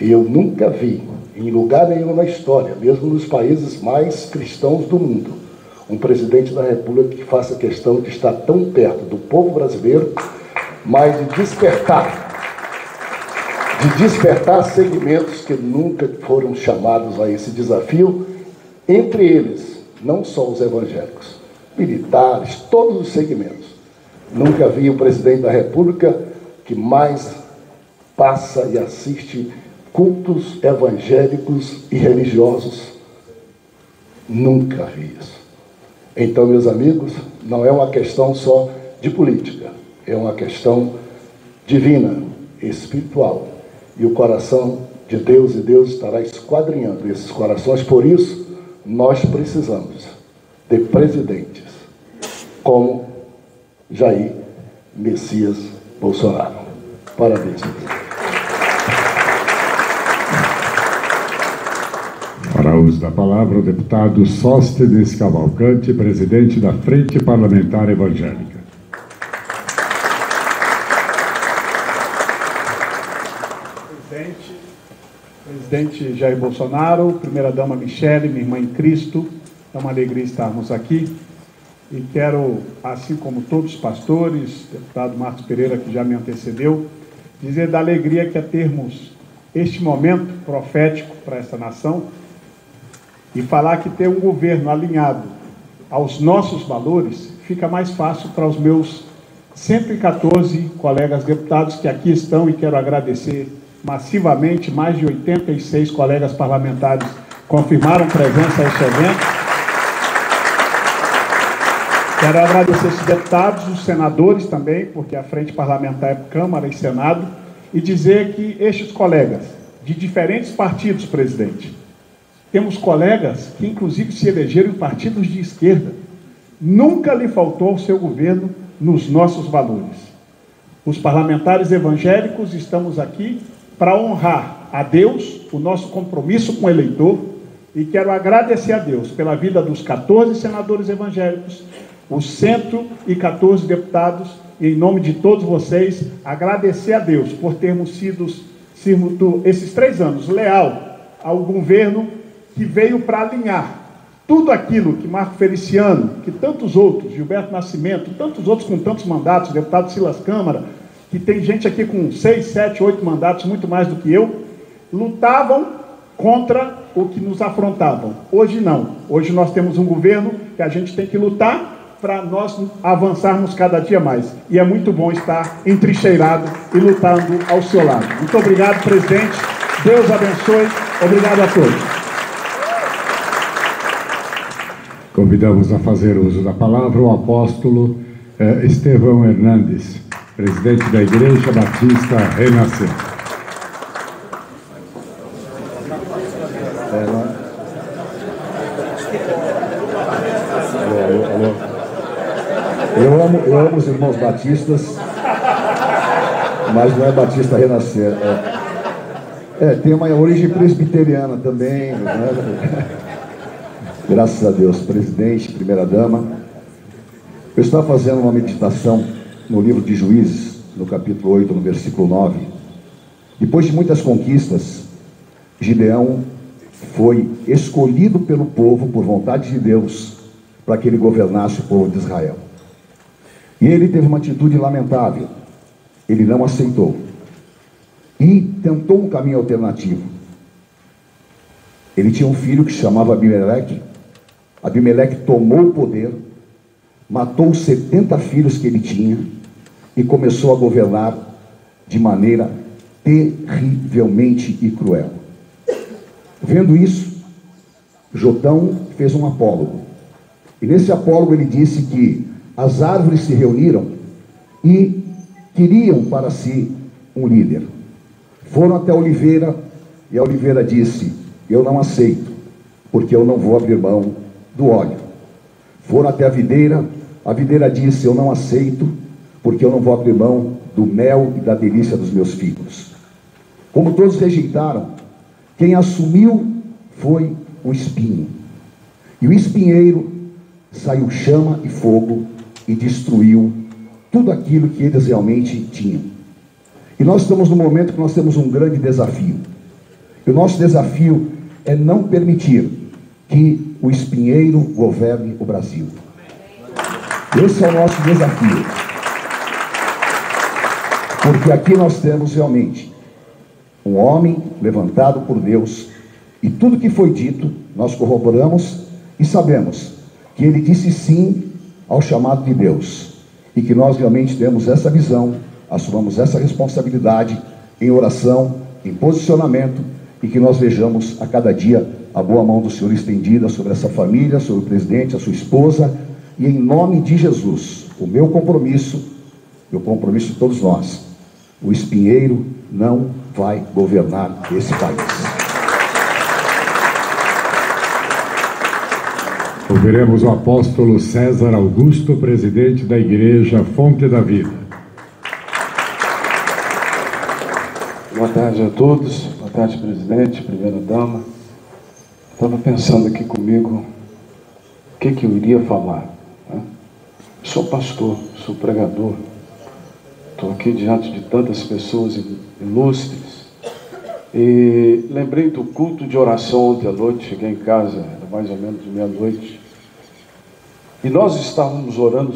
E eu nunca vi, em lugar nenhum na história, mesmo nos países mais cristãos do mundo, um presidente da República que faça questão de estar tão perto do povo brasileiro, mas de despertar segmentos que nunca foram chamados a esse desafio, entre eles, não só os evangélicos, militares, todos os segmentos. Nunca vi um presidente da República que mais passa e assiste cultos evangélicos e religiosos. Nunca vi isso. Então, meus amigos, não é uma questão só de política, é uma questão divina, espiritual. E o coração de Deus, e Deus estará esquadrinhando esses corações. Por isso, nós precisamos de presidentes como Jair Messias Bolsonaro. Parabéns. Para uso da palavra, o deputado Sóstenes Cavalcante, presidente da Frente Parlamentar Evangélica. Presidente Jair Bolsonaro, primeira-dama Michele, minha irmã em Cristo, é uma alegria estarmos aqui. E quero, assim como todos os pastores, deputado Marcos Pereira, que já me antecedeu, dizer da alegria que é termos este momento profético para essa nação e falar que ter um governo alinhado aos nossos valores fica mais fácil para os meus 114 colegas deputados que aqui estão, e quero agradecer massivamente, mais de 86 colegas parlamentares confirmaram presença a este evento. Quero agradecer esses deputados, os senadores também, porque a frente parlamentar é Câmara e Senado, e dizer que estes colegas, de diferentes partidos, presidente, temos colegas que inclusive se elegeram em partidos de esquerda, nunca lhe faltou ao seu governo nos nossos valores. Os parlamentares evangélicos estamos aqui para honrar a Deus, o nosso compromisso com o eleitor, e quero agradecer a Deus pela vida dos 14 senadores evangélicos, os 114 deputados, e em nome de todos vocês, agradecer a Deus por termos sido esses 3 anos leal ao governo que veio para alinhar tudo aquilo que Marco Feliciano, que tantos outros, Gilberto Nascimento, tantos outros com tantos mandatos, deputado Silas Câmara, que tem gente aqui com 6, 7, 8 mandatos, muito mais do que eu, lutavam contra o que nos afrontavam. Hoje não. Hoje nós temos um governo que a gente tem que lutar para nós avançarmos cada dia mais. E é muito bom estar entrincheirado e lutando ao seu lado. Muito obrigado, presidente. Deus abençoe. Obrigado a todos. Convidamos a fazer uso da palavra o apóstolo Estevão Hernandes, presidente da Igreja Batista Renascer. Eu amo os irmãos batistas, mas não é Batista Renascer. Tem uma origem presbiteriana também, né? Graças a Deus, presidente, primeira-dama. Eu estava fazendo uma meditação no livro de Juízes, no capítulo 8, no versículo 9. Depois de muitas conquistas, Gideão foi escolhido pelo povo, por vontade de Deus, para que ele governasse o povo de Israel. E ele teve uma atitude lamentável. Ele não aceitou. E tentou um caminho alternativo. Ele tinha um filho que se chamava Abimeleque. Abimeleque tomou o poder, matou os 70 filhos que ele tinha e começou a governar de maneira terrivelmente e cruel. Vendo isso, Jotão fez um apólogo. E nesse apólogo ele disse que as árvores se reuniram e queriam para si um líder. Foram até a oliveira e a oliveira disse: eu não aceito, porque eu não vou abrir mão do óleo. Foram até a videira disse: eu não aceito, porque eu não vou abrir mão do mel e da delícia dos meus filhos. Como todos rejeitaram, quem assumiu foi o espinho. E o espinheiro saiu chama e fogo e destruiu tudo aquilo que eles realmente tinham. E nós estamos num momento que nós temos um grande desafio. E o nosso desafio é não permitir que o espinheiro governe o Brasil. Esse é o nosso desafio. Porque aqui nós temos realmente um homem levantado por Deus, e tudo que foi dito nós corroboramos e sabemos que ele disse sim ao chamado de Deus, e que nós realmente temos essa visão, assumamos essa responsabilidade em oração, em posicionamento, e que nós vejamos a cada dia a boa mão do Senhor estendida sobre essa família, sobre o presidente, a sua esposa, e em nome de Jesus, o meu compromisso de todos nós: o espinheiro não vai governar esse país. Ouviremos o apóstolo César Augusto, presidente da Igreja Fonte da Vida. Boa tarde a todos. Boa tarde, presidente, primeira-dama. Estava pensando aqui comigo o que eu iria falar, né? Sou pastor, sou pregador. Estou aqui diante de tantas pessoas ilustres. E lembrei do culto de oração ontem à noite. Cheguei em casa, era mais ou menos meia-noite. E nós estávamos orando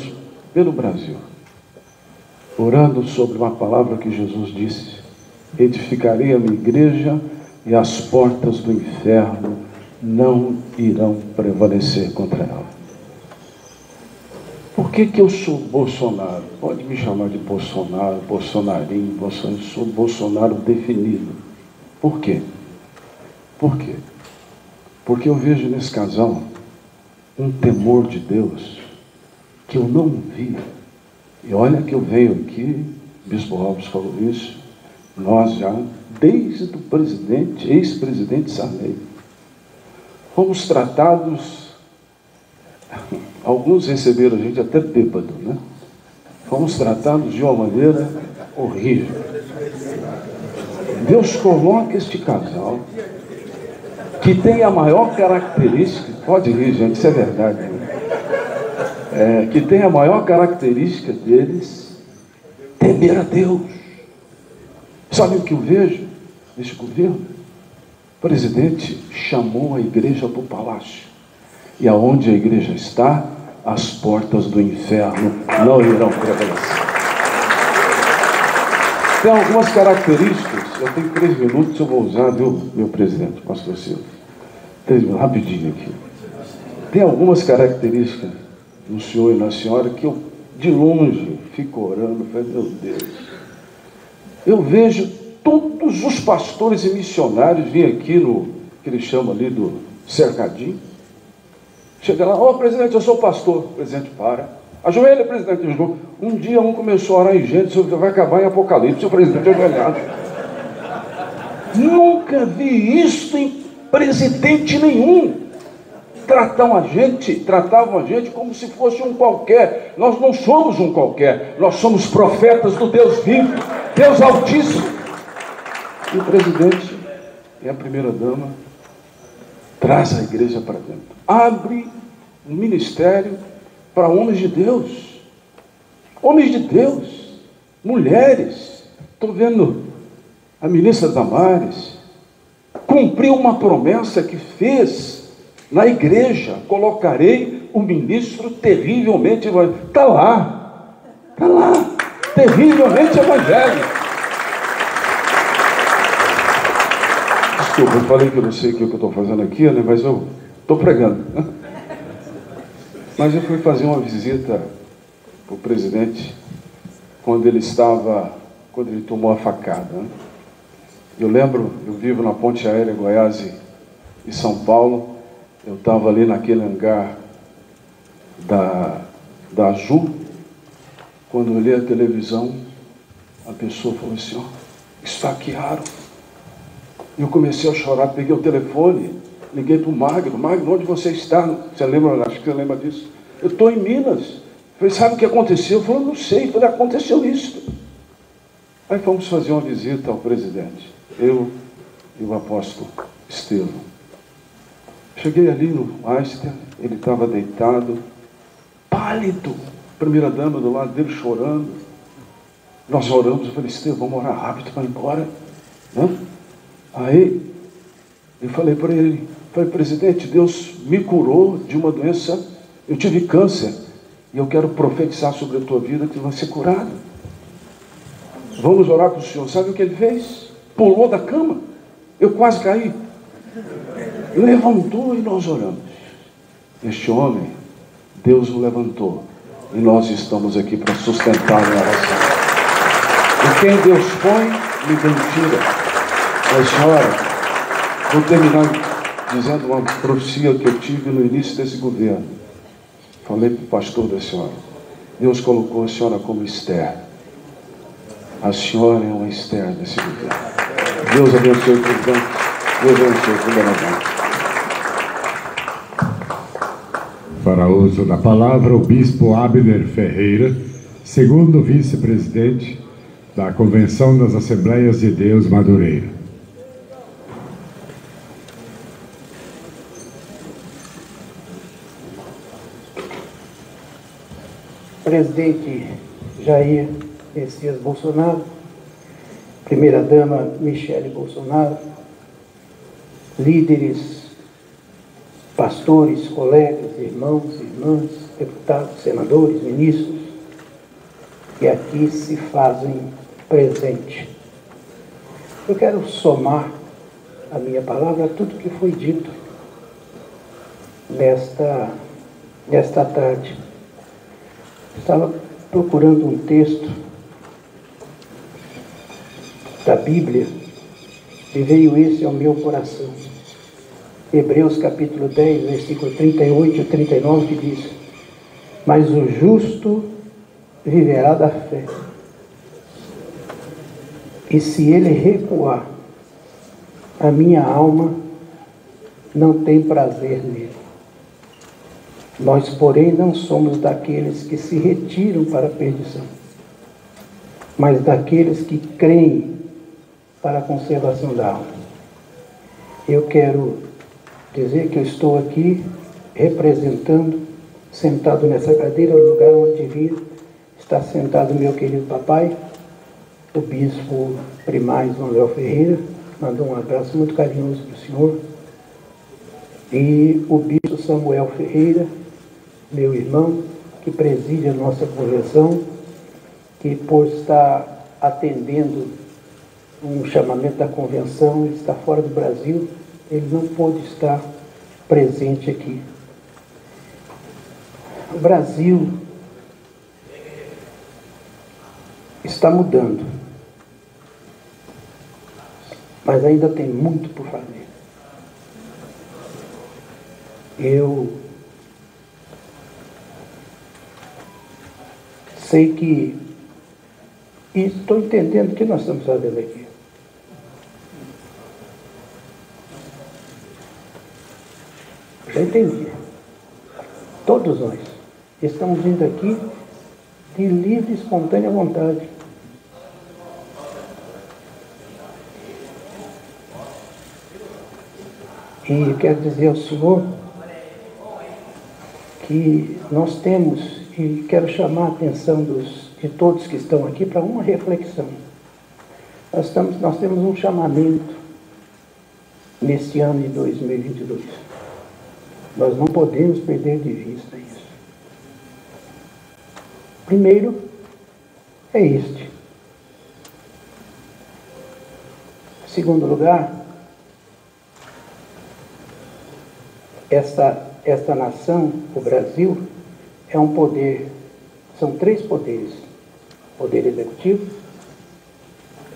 pelo Brasil. Orando sobre uma palavra que Jesus disse: edificarei a minha igreja e as portas do inferno não irão prevalecer contra ela. Por que eu sou Bolsonaro? Pode me chamar de Bolsonaro, Bolsonarinho, Bolsonaro. Eu sou Bolsonaro definido. Por quê? Por quê? Porque eu vejo nesse casal um temor de Deus que eu não vi. E olha que eu venho aqui, Bispo Alves falou isso, nós já, desde o presidente, ex-presidente Sarney, fomos tratados. Alguns receberam a gente até bêbado, né? Fomos tratados de uma maneira horrível. Deus coloca este casal, que tem a maior característica, pode rir, gente, isso é verdade, né? Que tem a maior característica deles, temer a Deus. Sabe o que eu vejo nesse governo? O presidente chamou a igreja para o palácio. E aonde a igreja está, as portas do inferno não irão prevalecer. Tem algumas características, eu tenho 3 minutos, eu vou usar, viu, meu presidente, pastor Silvio? 3 minutos, rapidinho aqui. Tem algumas características no senhor e na senhora que eu, de longe, fico orando, falei, meu Deus. Eu vejo todos os pastores e missionários vir aqui no, que eles chamam ali do cercadinho. Chega lá, ô presidente, eu sou pastor. O presidente para. Ajoelha, presidente. Um dia um começou a orar em gente, vai acabar em Apocalipse, o presidente ajoelhado. Nunca vi isso em presidente nenhum. Tratavam a gente como se fosse um qualquer. Nós não somos um qualquer, nós somos profetas do Deus vivo, Deus Altíssimo. E o presidente e a primeira-dama traz a igreja para dentro. Abre um ministério para homens de Deus. Homens de Deus, mulheres. Estou vendo a ministra Damares cumpriu uma promessa que fez na igreja: colocarei o ministro terrivelmente evangélico. Está lá, terrivelmente evangélico. Desculpa, eu falei que eu não sei o que eu estou fazendo aqui, né? Mas eu estou pregando. Mas eu fui fazer uma visita para o presidente quando ele tomou a facada. Né? Eu lembro, eu vivo na ponte aérea Goiás e São Paulo, eu estava ali naquele hangar da Ju, quando eu olhei a televisão, a pessoa falou assim, ó, esfaquearam. Eu comecei a chorar, peguei o telefone, liguei para o Magno, onde você está? Você lembra? Acho que você lembra disso. Eu estou em Minas. Eu falei, sabe o que aconteceu? Eu falei, não sei. Eu falei, aconteceu isso. Aí fomos fazer uma visita ao presidente, eu e o apóstolo Estevão. Cheguei ali no Einstein, ele estava deitado, pálido, primeira dama do lado dele chorando. Nós oramos, eu falei, Estevão, vamos orar rápido para ir embora. Né? Aí eu falei para ele, presidente, Deus me curou de uma doença, eu tive câncer, e eu quero profetizar sobre a tua vida que tu vai ser curado. Vamos orar para o Senhor. Sabe o que ele fez? Pulou da cama, eu quase caí. Levantou e nós oramos. Este homem, Deus o levantou, e nós estamos aqui para sustentar a oração. E quem Deus põe, ninguém tira. Mas, senhora, vou terminar dizendo uma profecia que eu tive no início desse governo. Falei para o pastor da senhora, Deus colocou a senhora como Esther. A senhora é uma Esther desse governo. Deus abençoe o presidente. Deus abençoe o governador. Para uso da palavra, o bispo Abner Ferreira, segundo vice-presidente da Convenção das Assembleias de Deus Madureira. Presidente Jair Messias Bolsonaro, primeira-dama Michele Bolsonaro, líderes, pastores, colegas, irmãos, irmãs, deputados, senadores, ministros, que aqui se fazem presente. Eu quero somar a minha palavra a tudo que foi dito nesta tarde. Estava procurando um texto da Bíblia e veio esse ao meu coração. Hebreus capítulo 10, versículo 38 e 39, que diz: mas o justo viverá da fé, e se ele recuar, a minha alma não tem prazer nele. Nós, porém, não somos daqueles que se retiram para a perdição, mas daqueles que creem para a conservação da alma. Eu quero dizer que eu estou aqui representando, sentado nessa cadeira, no lugar onde devia estar sentado meu querido papai, o bispo primaz Manuel Ferreira, mandou um abraço muito carinhoso para o senhor, e o bispo Samuel Ferreira, meu irmão, que preside a nossa convenção, que por estar atendendo um chamamento da convenção, ele está fora do Brasil, ele não pôde estar presente aqui. O Brasil está mudando, mas ainda tem muito por fazer. Eu sei que, e estou entendendo o que nós estamos fazendo aqui. Já entendi. Todos nós estamos vindo aqui de livre e espontânea vontade. E quero dizer ao senhor que nós temos, e quero chamar a atenção de todos que estão aqui para uma reflexão. Nós temos um chamamento neste ano de 2022. Nós não podemos perder de vista isso. Primeiro, é este. Em segundo lugar, esta nação, o Brasil, é um poder, são 3 poderes: poder executivo,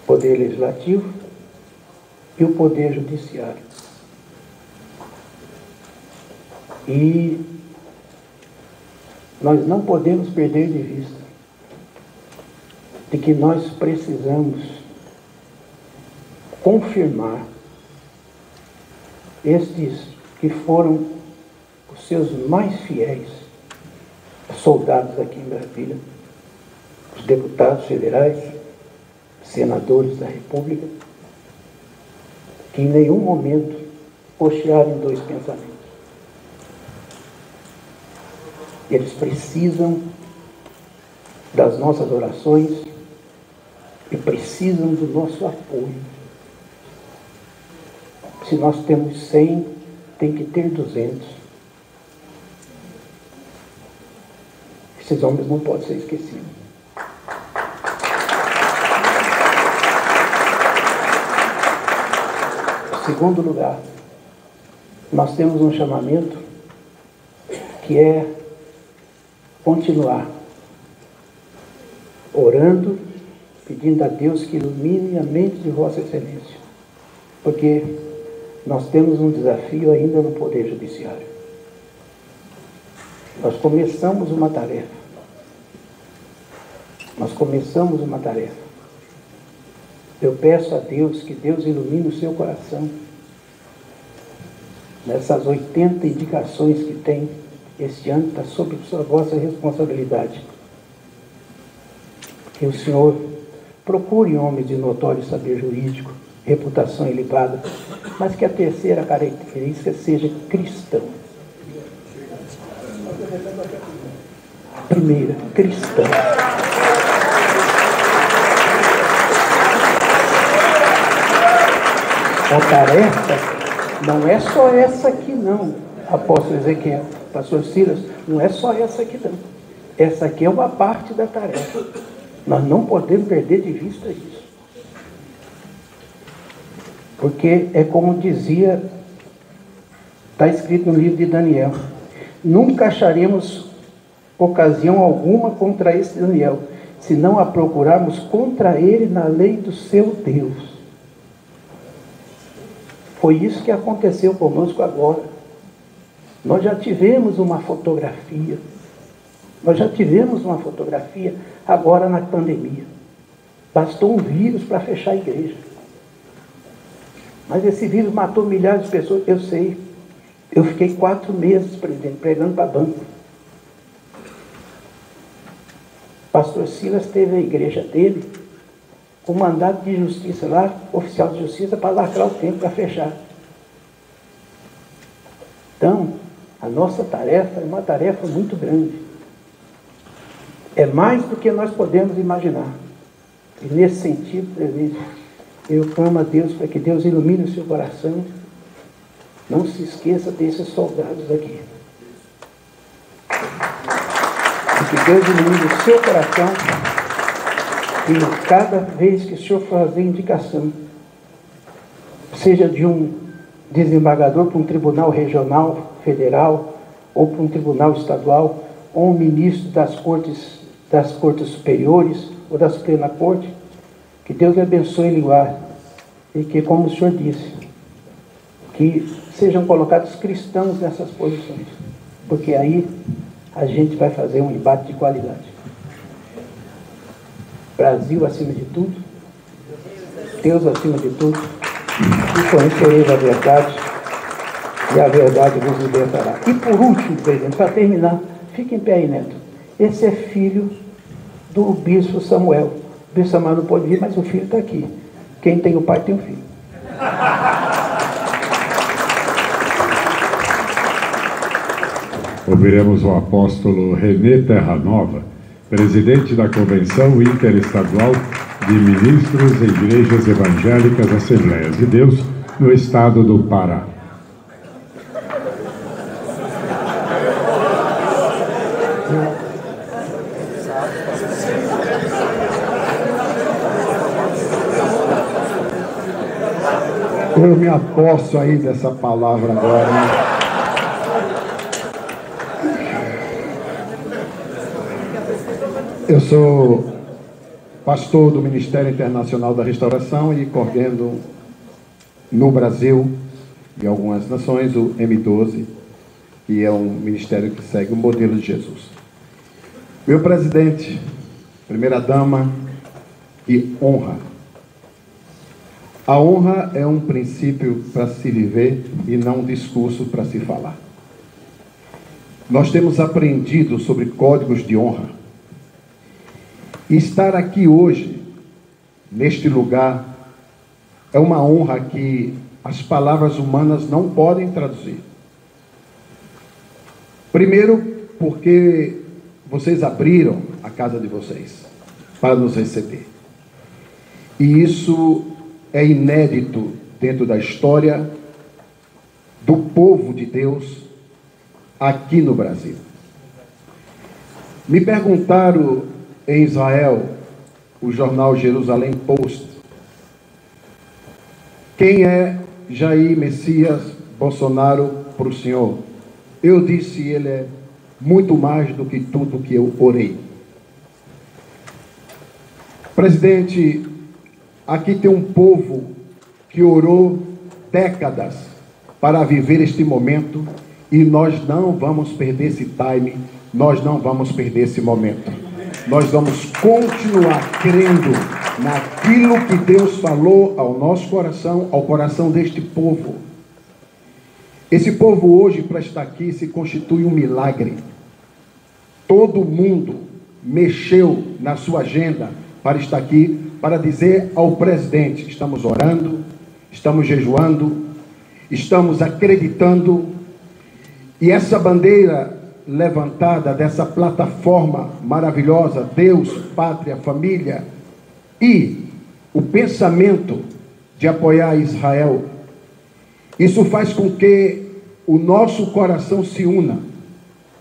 poder legislativo e o poder judiciário. E nós não podemos perder de vista de que nós precisamos confirmar estes que foram os seus mais fiéis soldados aqui em Brasília, os deputados federais, senadores da República, que em nenhum momento cochearam em 2 pensamentos. Eles precisam das nossas orações e precisam do nosso apoio. Se nós temos 100, tem que ter 200. Esses homens não podem ser esquecidos. Em segundo lugar, nós temos um chamamento que é continuar orando, pedindo a Deus que ilumine a mente de Vossa Excelência, porque nós temos um desafio ainda no Poder Judiciário. Nós começamos uma tarefa. Eu peço a Deus que Deus ilumine o seu coração nessas 80 indicações que tem. Este ano está sob a vossa responsabilidade. Que o Senhor procure homens de notório saber jurídico, reputação ilibada, mas que a terceira característica seja cristão. Primeira, cristão. A tarefa não é só essa aqui não, apóstolo Ezequiel, pastor Silas, não é só essa aqui não. Essa aqui é uma parte da tarefa. Nós não podemos perder de vista isso. Porque é como dizia, está escrito no livro de Daniel, nunca acharemos ocasião alguma contra esse Daniel, se não a procurarmos contra ele na lei do seu Deus. Foi isso que aconteceu conosco agora. Nós já tivemos uma fotografia. Agora na pandemia. Bastou um vírus para fechar a igreja. Mas esse vírus matou milhares de pessoas, eu sei. Eu fiquei 4 meses, presidente, pregando para banco. Pastor Silas teve a igreja dele com mandado de justiça lá, oficial de justiça, para lacrar o tempo, para fechar. Então, a nossa tarefa é uma tarefa muito grande. É mais do que nós podemos imaginar. E nesse sentido, presidente, eu clamo a Deus para que Deus ilumine o seu coração. Não se esqueça desses soldados aqui. E que Deus ilumine o seu coração. E cada vez que o senhor fazer indicação, seja de um desembargador para um tribunal regional, federal, ou para um tribunal estadual, ou um ministro das cortes superiores, ou da Suprema Corte, que Deus lhe abençoe e lhe guarde. E que, como o senhor disse, que sejam colocados cristãos nessas posições, porque aí a gente vai fazer um embate de qualidade. Brasil acima de tudo, Deus acima de tudo, e conhecereis a verdade, e a verdade vos libertará. E por último, presidente, para terminar, fique em pé aí, Neto. Esse é filho do bispo Samuel. O bispo Samuel não pode vir, mas o filho está aqui. Quem tem o pai tem o filho. Ouviremos o apóstolo René Terranova, presidente da Convenção Interestadual de Ministros e Igrejas Evangélicas Assembleias de Deus, no estado do Pará. Eu me aposto aí dessa palavra agora, né? sou pastor do Ministério Internacional da Restauração e coordeno no Brasil e algumas nações o M12, que é um ministério que segue o modelo de Jesus. Meu presidente, primeira-dama, que honra. A honra é um princípio para se viver e não um discurso para se falar. Nós temos aprendido sobre códigos de honra. E estar aqui hoje, neste lugar, é uma honra que as palavras humanas não podem traduzir. Primeiro, porque vocês abriram a casa de vocês para nos receber. E isso é inédito dentro da história do povo de Deus aqui no Brasil. Me perguntaram em Israel, o jornal Jerusalém Post, quem é Jair Messias Bolsonaro para o senhor? Eu disse, ele é muito mais do que tudo que eu orei. Presidente, aqui tem um povo que orou décadas para viver este momento e nós não vamos perder esse time, nós não vamos perder esse momento. Nós vamos continuar crendo naquilo que Deus falou ao nosso coração, ao coração deste povo. Esse povo hoje, para estar aqui, se constitui um milagre. Todo mundo mexeu na sua agenda para estar aqui, para dizer ao presidente, estamos orando, estamos jejuando, estamos acreditando, e essa bandeira levantada dessa plataforma maravilhosa, Deus, pátria, família, e o pensamento de apoiar Israel, isso faz com que o nosso coração se una,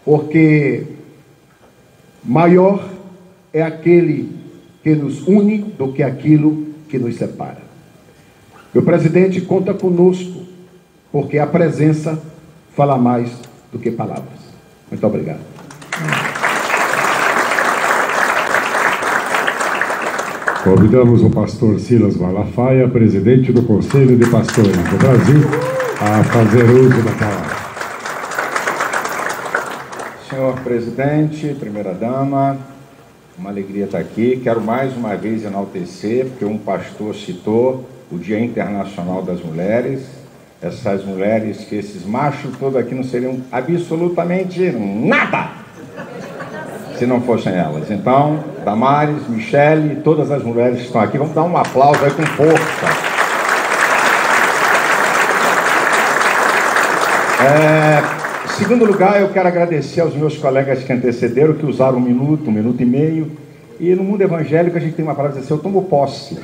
porque maior é aquele que nos une do que aquilo que nos separa. Meu presidente, conta conosco, porque a presença fala mais do que palavras. Muito obrigado. Convidamos o pastor Silas Malafaia, presidente do Conselho de Pastores do Brasil, a fazer uso da palavra. Senhor presidente, primeira-dama, uma alegria estar aqui. Quero mais uma vez enaltecer, porque um pastor citou o Dia Internacional das Mulheres. Essas mulheres, que esses machos todos aqui não seriam absolutamente nada se não fossem elas. Então, Damares, Michele e todas as mulheres que estão aqui, vamos dar um aplauso aí com força. Em segundo lugar, eu quero agradecer aos meus colegas que antecederam, que usaram um minuto e meio. E no mundo evangélico a gente tem uma palavra que diz assim, eu tomo posse.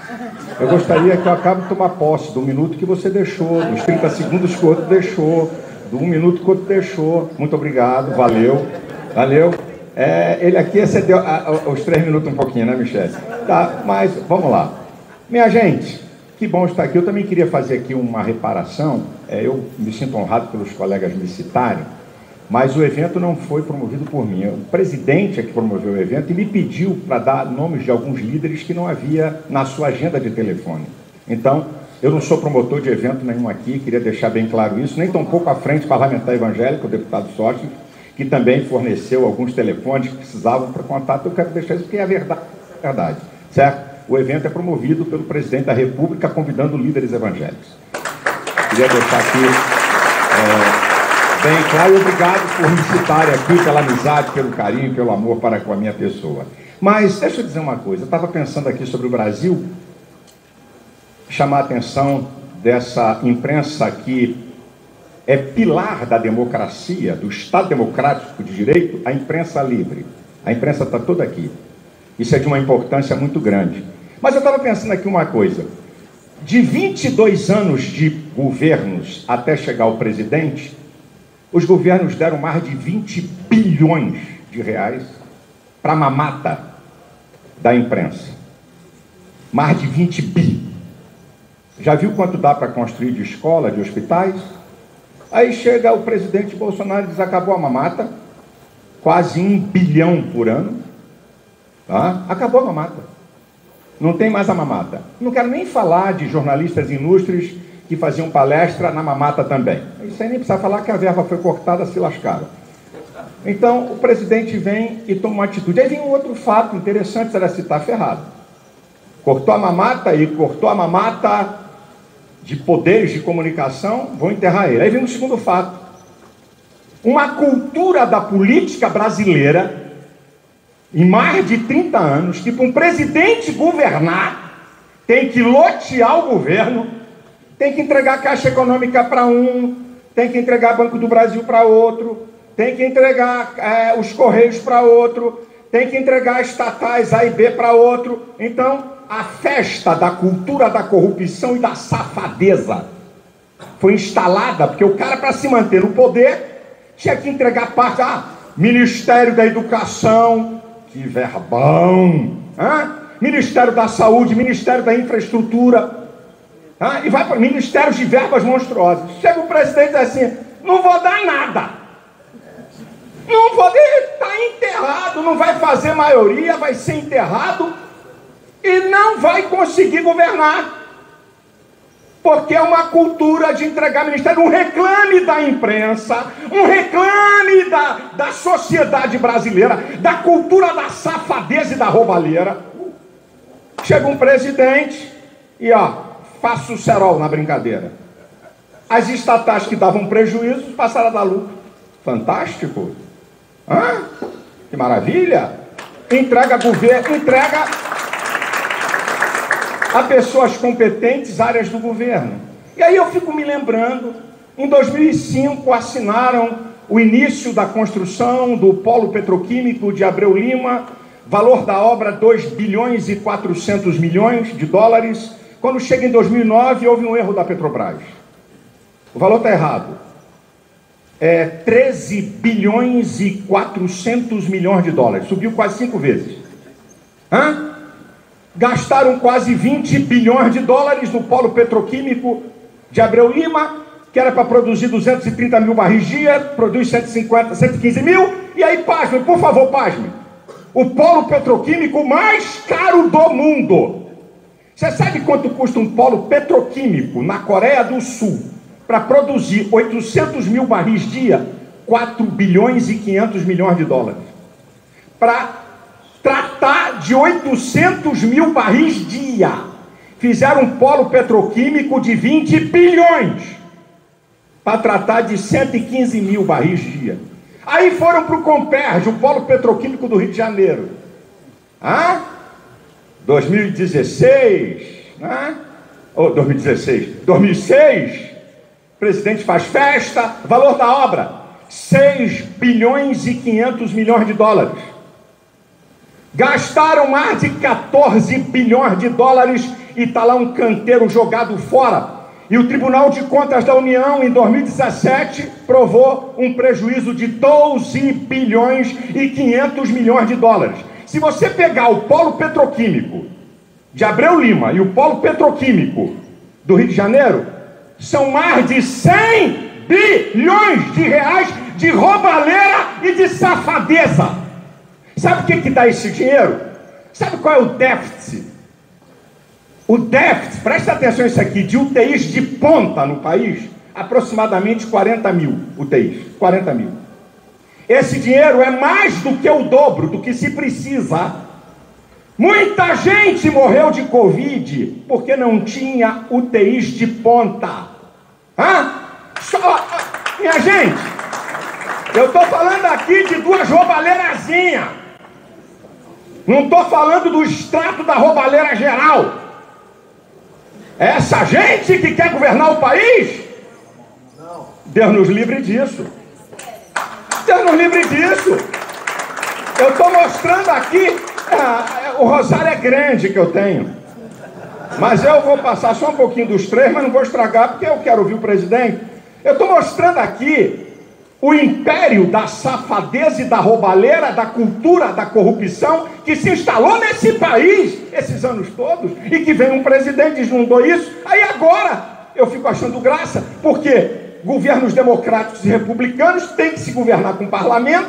Eu gostaria que eu acabe de tomar posse do minuto que você deixou, dos 30 segundos que o outro deixou, do 1 minuto que o outro deixou. Muito obrigado, valeu, valeu. Ele aqui excedeu os 3 minutos um pouquinho, né, Michele? Tá, mas vamos lá. Minha gente, que bom estar aqui. Eu também queria fazer aqui uma reparação. Eu me sinto honrado pelos colegas me citarem, mas o evento não foi promovido por mim. O presidente é que promoveu o evento e me pediu para dar nomes de alguns líderes que não havia na sua agenda de telefone. Então, eu não sou promotor de evento nenhum aqui, queria deixar bem claro isso, nem tampouco à frente parlamentar evangélica, o deputado Sorte, que também forneceu alguns telefones que precisavam para contato. Eu quero deixar isso porque é a verdade, certo? O evento é promovido pelo presidente da República, convidando líderes evangélicos. Queria deixar aqui bem claro, e obrigado por me citarem aqui, pela amizade, pelo carinho, pelo amor para com a minha pessoa. Mas deixa eu dizer uma coisa, eu estava pensando aqui sobre o Brasil, chamar a atenção dessa imprensa que é pilar da democracia, do Estado Democrático de Direito, a imprensa livre. A imprensa está toda aqui. Isso é de uma importância muito grande. Mas eu estava pensando aqui uma coisa, de 22 anos de governos até chegar o presidente, os governos deram mais de 20 bilhões de reais para a mamata da imprensa. Mais de 20 bi. Já viu quanto dá para construir de escola, de hospitais? Aí chega o presidente Bolsonaro e diz, acabou a mamata, quase 1 bilhão por ano. Tá? Acabou a mamata. Não tem mais a mamata. Não quero nem falar de jornalistas ilustres que faziam palestra na mamata também. Isso aí nem precisa falar que a verba foi cortada, se lascaram. Então, o presidente vem e toma uma atitude. Aí vem um outro fato interessante, será se está ferrado. Cortou a mamata e cortou a mamata de poderes de comunicação, vão enterrar ele. Aí vem um segundo fato. Uma cultura da política brasileira, em mais de 30 anos, que para um presidente governar, tem que lotear o governo, tem que entregar a Caixa Econômica para um, tem que entregar Banco do Brasil para outro, tem que entregar os Correios para outro, tem que entregar estatais A e B para outro. Então, a festa da cultura da corrupção e da safadeza foi instalada, porque o cara, para se manter no poder, tinha que entregar parte. Ministério da Educação, que verbão, Ministério da Saúde, Ministério da Infraestrutura, e vai para ministérios de verbas monstruosas. Chega o presidente e diz assim: não vou dar nada. Não pode estar enterrado, não vai fazer maioria, vai ser enterrado e não vai conseguir governar. Porque é uma cultura de entregar ministério, um reclame da imprensa, um reclame da sociedade brasileira, da cultura da safadeza e da roubalheira. Chega um presidente e faça o cerol na brincadeira. As estatais que davam prejuízo passaram a dar lucro. Fantástico! Que maravilha! Entrega governo, entrega a pessoas competentes áreas do governo. E aí eu fico me lembrando, em 2005 assinaram o início da construção do polo petroquímico de Abreu Lima, valor da obra 2 bilhões e 400 milhões de dólares. Quando chega em 2009 houve um erro da Petrobras. O valor está errado. 13 bilhões e 400 milhões de dólares. Subiu quase 5 vezes. Gastaram quase 20 bilhões de dólares no polo petroquímico de Abreu Lima, que era para produzir 230 mil barris dia, produz 150, 115 mil, e aí, pasme, por favor, pasme. O polo petroquímico mais caro do mundo. Você sabe quanto custa um polo petroquímico na Coreia do Sul? Para produzir 800 mil barris dia, 4 bilhões e 500 milhões de dólares. Para tratar de 800 mil barris dia, fizeram um polo petroquímico de 20 bilhões, para tratar de 115 mil barris dia. Aí foram para o Comperj, o polo petroquímico do Rio de Janeiro. 2016, ou 2006, o presidente faz festa, valor da obra, 6 bilhões e 500 milhões de dólares. Gastaram mais de 14 bilhões de dólares e está lá um canteiro jogado fora. E o Tribunal de Contas da União, em 2017, provou um prejuízo de 12 bilhões e 500 milhões de dólares. Se você pegar o polo petroquímico de Abreu Lima e o polo petroquímico do Rio de Janeiro, são mais de 100 bilhões de reais de roubalheira e de safadeza. Sabe o que dá esse dinheiro? Sabe qual é o déficit? O déficit, presta atenção nisso aqui, de UTIs de ponta no país, aproximadamente 40 mil UTIs, 40 mil. Esse dinheiro é mais do que o dobro do que se precisa. Muita gente morreu de Covid porque não tinha UTIs de ponta. Minha gente, eu estou falando aqui de duas roubalheirazinhas. Não estou falando do extrato da roubalheira geral. Essa gente que quer governar o país, Deus nos livre disso. Deus nos livre disso. Eu estou mostrando aqui, o rosário é grande que eu tenho. Mas eu vou passar só um pouquinho dos 3, mas não vou estragar porque eu quero ouvir o presidente. Eu estou mostrando aqui o império da safadeza e da roubalheira, da cultura da corrupção que se instalou nesse país esses anos todos, e que vem um presidente e desnudou isso. Aí agora eu fico achando graça, porque governos democráticos e republicanos têm que se governar com o parlamento.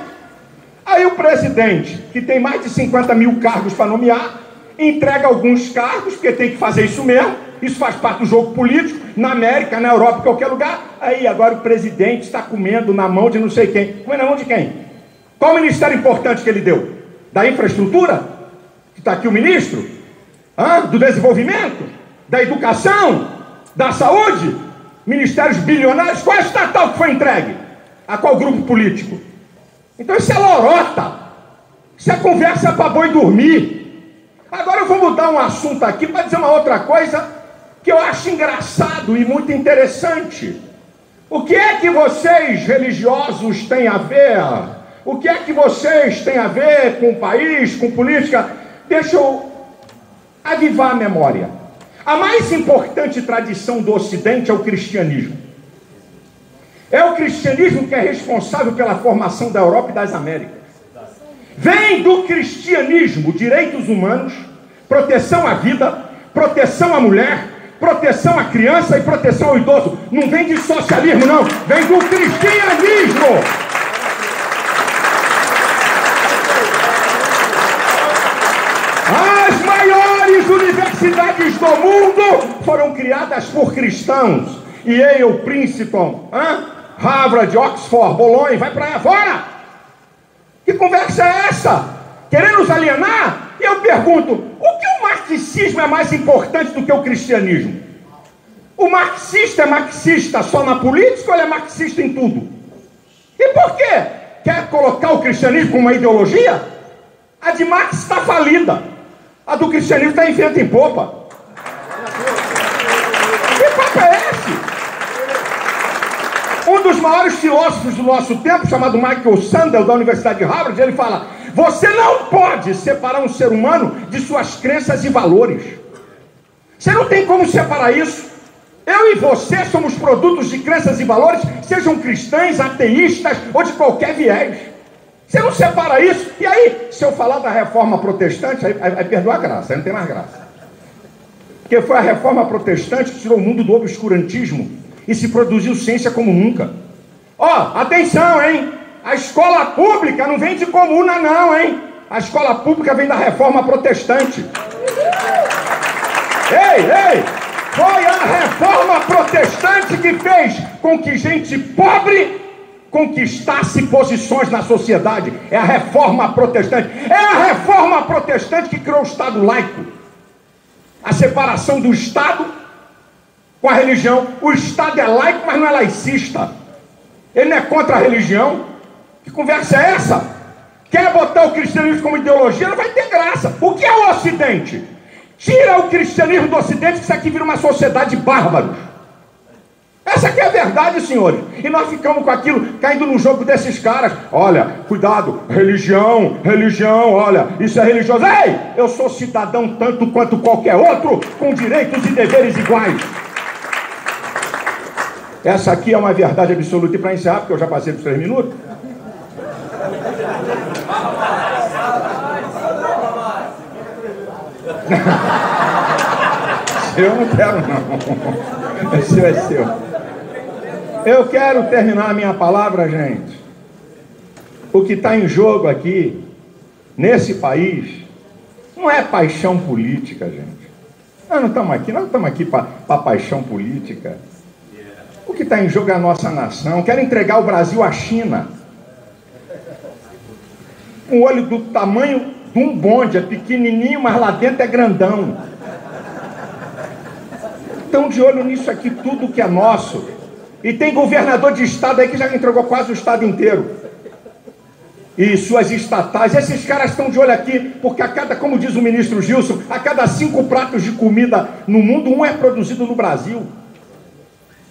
Aí o presidente, que tem mais de 50 mil cargos para nomear, entrega alguns cargos, porque tem que fazer isso mesmo, isso faz parte do jogo político, na América, na Europa, em qualquer lugar. Aí agora o presidente está comendo na mão de não sei quem. Comendo na mão de quem? Qual o ministério importante que ele deu? Da infraestrutura? Que está aqui o ministro? Do desenvolvimento? Da educação? Da saúde? Ministérios bilionários? Qual é a estatal que foi entregue? A qual grupo político? Então isso é lorota. Isso é conversa para boi dormir. Agora eu vou mudar um assunto aqui para dizer uma outra coisa que eu acho engraçado e muito interessante. O que é que vocês religiosos têm a ver? O que é que vocês têm a ver com o país, com política? Deixa eu avivar a memória. A mais importante tradição do Ocidente é o cristianismo. É o cristianismo que é responsável pela formação da Europa e das Américas. Vem do cristianismo direitos humanos, proteção à vida, proteção à mulher, proteção à criança e proteção ao idoso. Não vem de socialismo, não. Vem do cristianismo. As maiores universidades do mundo foram criadas por cristãos. Yale, Princeton, Harvard, Oxford, Bolonha, vai para aí fora. Que conversa é essa? Querendo nos alienar? E eu pergunto, o que o marxismo é mais importante do que o cristianismo? O marxista é marxista só na política ou ele é marxista em tudo? E por quê? Quer colocar o cristianismo como uma ideologia? A de Marx está falida. A do cristianismo está em vento em popa. Que papo é esse? Um dos maiores filósofos do nosso tempo, chamado Michael Sandel, da Universidade de Harvard, ele fala: você não pode separar um ser humano de suas crenças e valores. Você não tem como separar isso. Eu e você somos produtos de crenças e valores, sejam cristãs, ateístas ou de qualquer viés. Você não separa isso. E aí, se eu falar da reforma protestante, aí perdeu a graça, aí não tem mais graça. Porque foi a reforma protestante que tirou o mundo do obscurantismo e se produziu ciência como nunca. Atenção, hein? A escola pública não vem de comuna, não, hein? A escola pública vem da reforma protestante. Ei! Foi a reforma protestante que fez com que gente pobre conquistasse posições na sociedade. É a reforma protestante. É a reforma protestante que criou o Estado laico. A separação do Estado com a religião. O Estado é laico, mas não é laicista. Ele não é contra a religião. Que conversa é essa? Quer botar o cristianismo como ideologia? Não vai ter graça. O que é o Ocidente? Tira o cristianismo do Ocidente, que isso aqui vira uma sociedade bárbara. Essa aqui é a verdade, senhores. E nós ficamos com aquilo, caindo no jogo desses caras. Olha, cuidado, religião, olha, isso é religioso. Ei, eu sou cidadão tanto quanto qualquer outro, com direitos e deveres iguais. Essa aqui é uma verdade absoluta. E para encerrar, porque eu já passei dos 3 minutos. Eu não quero, não. Esse é seu. Eu quero terminar a minha palavra, gente. O que está em jogo aqui, nesse país, não é paixão política, gente. Nós não estamos aqui para paixão política. O que está em jogo é a nossa nação. Quer entregar o Brasil à China. Um olho do tamanho de um bonde, é pequenininho, mas lá dentro é grandão. Estão de olho nisso aqui, tudo que é nosso. E tem governador de estado aí que já entregou quase o estado inteiro. E suas estatais. Esses caras estão de olho aqui, porque a cada, como diz o ministro Gilson, a cada 5 pratos de comida no mundo, 1 é produzido no Brasil.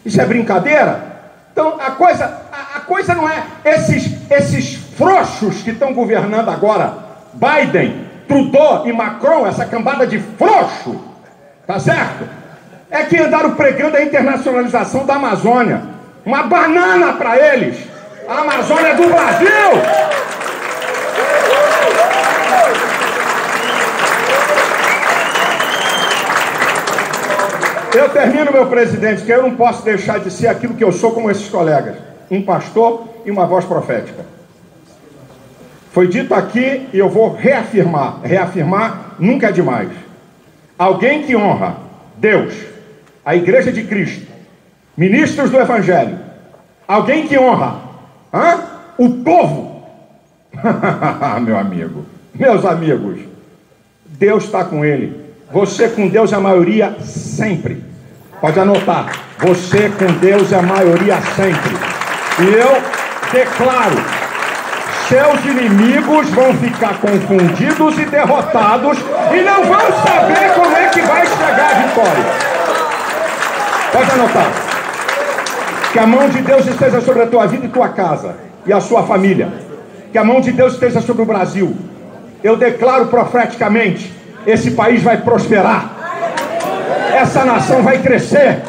Isso é brincadeira? Então a coisa não é esses frouxos que estão governando agora, Biden, Trudeau e Macron, essa cambada de frouxo, tá certo? É que andaram pregando a internacionalização da Amazônia. Uma banana para eles. A Amazônia é do Brasil. Eu termino, meu presidente, que eu não posso deixar de ser aquilo que eu sou como esses colegas. Um pastor e uma voz profética. Foi dito aqui e eu vou reafirmar. Reafirmar nunca é demais. Alguém que honra Deus, a Igreja de Cristo, ministros do Evangelho, alguém que honra o povo, meu amigo, meus amigos, Deus está com ele. Você com Deus é a maioria sempre. Pode anotar. Você com Deus é a maioria sempre. E eu declaro: seus inimigos vão ficar confundidos e derrotados e não vão saber como é que vai chegar a vitória. Pode anotar. Que a mão de Deus esteja sobre a tua vida e tua casa e a sua família. Que a mão de Deus esteja sobre o Brasil. Eu declaro profeticamente: esse país vai prosperar. Essa nação vai crescer.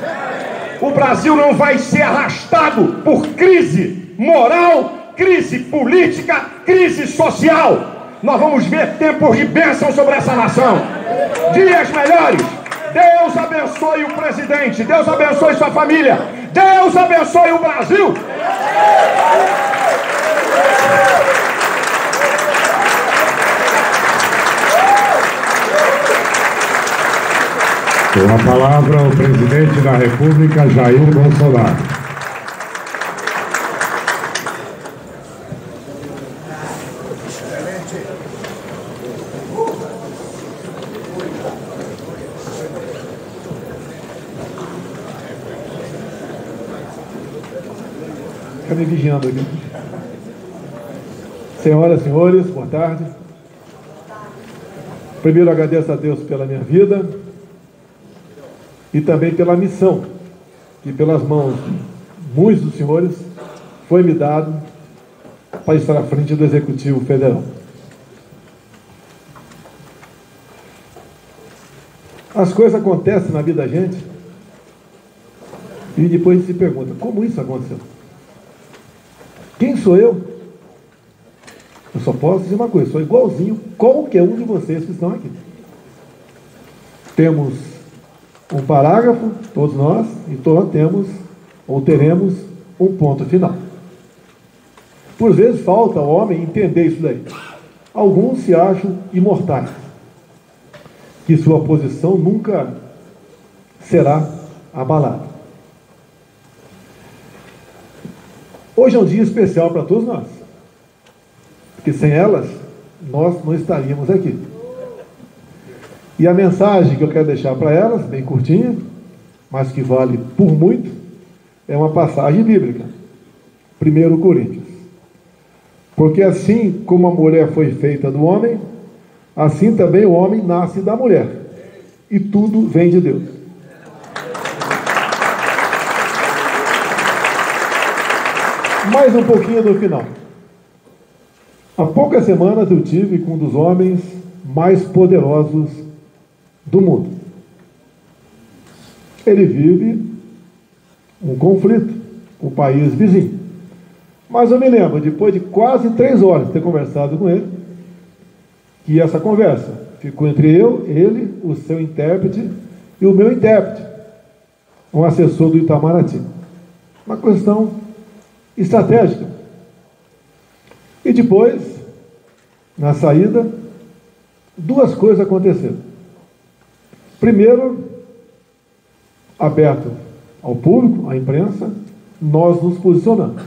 O Brasil não vai ser arrastado por crise moral, crise política, crise social. Nós vamos ver tempos de bênção sobre essa nação. Dias melhores. Deus abençoe o presidente. Deus abençoe sua família. Deus abençoe o Brasil. Com a palavra, o presidente da República, Jair Bolsonaro. Fica me vigiando aqui. Senhoras e senhores, boa tarde. Primeiro agradeço a Deus pela minha vida e também pela missão que pelas mãos de muitos dos senhores foi me dado para estar à frente do Executivo Federal. As coisas acontecem na vida da gente e depois a gente se pergunta: como isso aconteceu? Quem sou eu? Eu só posso dizer uma coisa: sou igualzinho qualquer um de vocês que estão aqui. Temos um parágrafo, todos nós, e todos temos, ou teremos, um ponto final. Por vezes falta ao homem entender isso daí. Alguns se acham imortais, que sua posição nunca será abalada. Hoje é um dia especial para todos nós, porque sem elas, nós não estaríamos aqui. E a mensagem que eu quero deixar para elas, bem curtinha, mas que vale por muito, é uma passagem bíblica. 1 Coríntios. Porque assim como a mulher foi feita do homem, assim também o homem nasce da mulher. E tudo vem de Deus. Mais um pouquinho do final. Há poucas semanas eu tive com um dos homens mais poderosos do mundo. Ele vive um conflito com o país vizinho. Mas eu me lembro, depois de quase 3 horas de ter conversado com ele, que essa conversa ficou entre eu, ele, o seu intérprete e o meu intérprete, um assessor do Itamaraty. Uma questão estratégica. E depois, na saída, 2 coisas aconteceram. Primeiro, aberto ao público, à imprensa, nós nos posicionamos.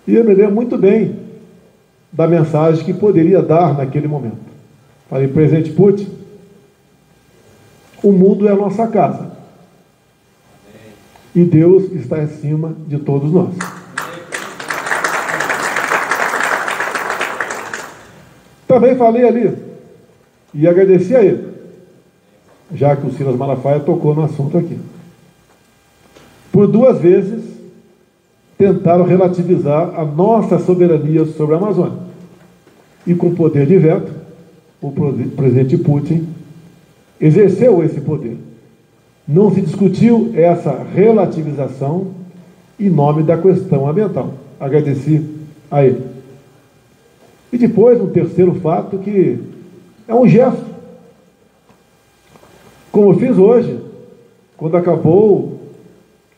E eu me lembro muito bem da mensagem que poderia dar naquele momento. Falei: presidente Putin, o mundo é a nossa casa. E Deus está acima de todos nós. Também falei ali, e agradeci a ele, já que o Silas Malafaia tocou no assunto aqui. Por 2 vezes, tentaram relativizar a nossa soberania sobre a Amazônia. E com poder de veto, o presidente Putin exerceu esse poder. Não se discutiu essa relativização em nome da questão ambiental. Agradeci a ele. E depois, um terceiro fato que é um gesto. Como eu fiz hoje, quando acabou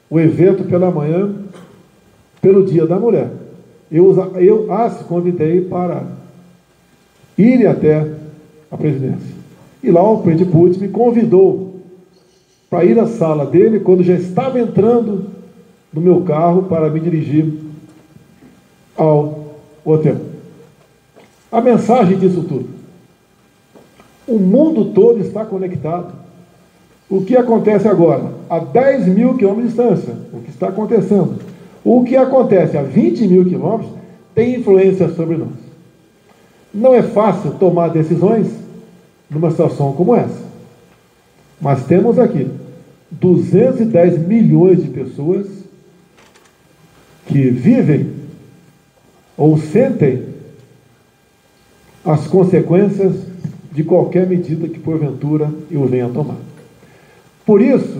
o evento pela manhã, pelo Dia da Mulher. Eu as convidei para irem até a presidência. E lá o presidente Putin me convidou para ir à sala dele quando já estava entrando no meu carro para me dirigir ao hotel. A mensagem disso tudo: o mundo todo está conectado. O que acontece agora, a 10 mil quilômetros de distância, o que está acontecendo, o que acontece a 20 mil quilômetros, tem influência sobre nós. Não é fácil tomar decisões numa situação como essa, mas temos aqui 210 milhões de pessoas que vivem ou sentem as consequências de qualquer medida que porventura eu venha a tomar. Por isso,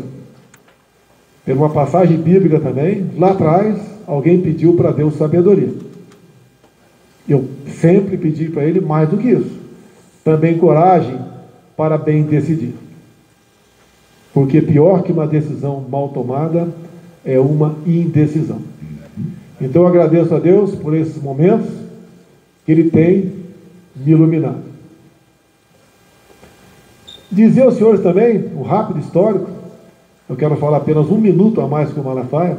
por uma passagem bíblica também, lá atrás, alguém pediu para Deus sabedoria. Eu sempre pedi para Ele mais do que isso. Também coragem para bem decidir. Porque pior que uma decisão mal tomada é uma indecisão. Então eu agradeço a Deus por esses momentos que Ele tem me iluminado. Dizer aos senhores também, um rápido histórico, eu quero falar apenas 1 minuto a mais que o Malafaia.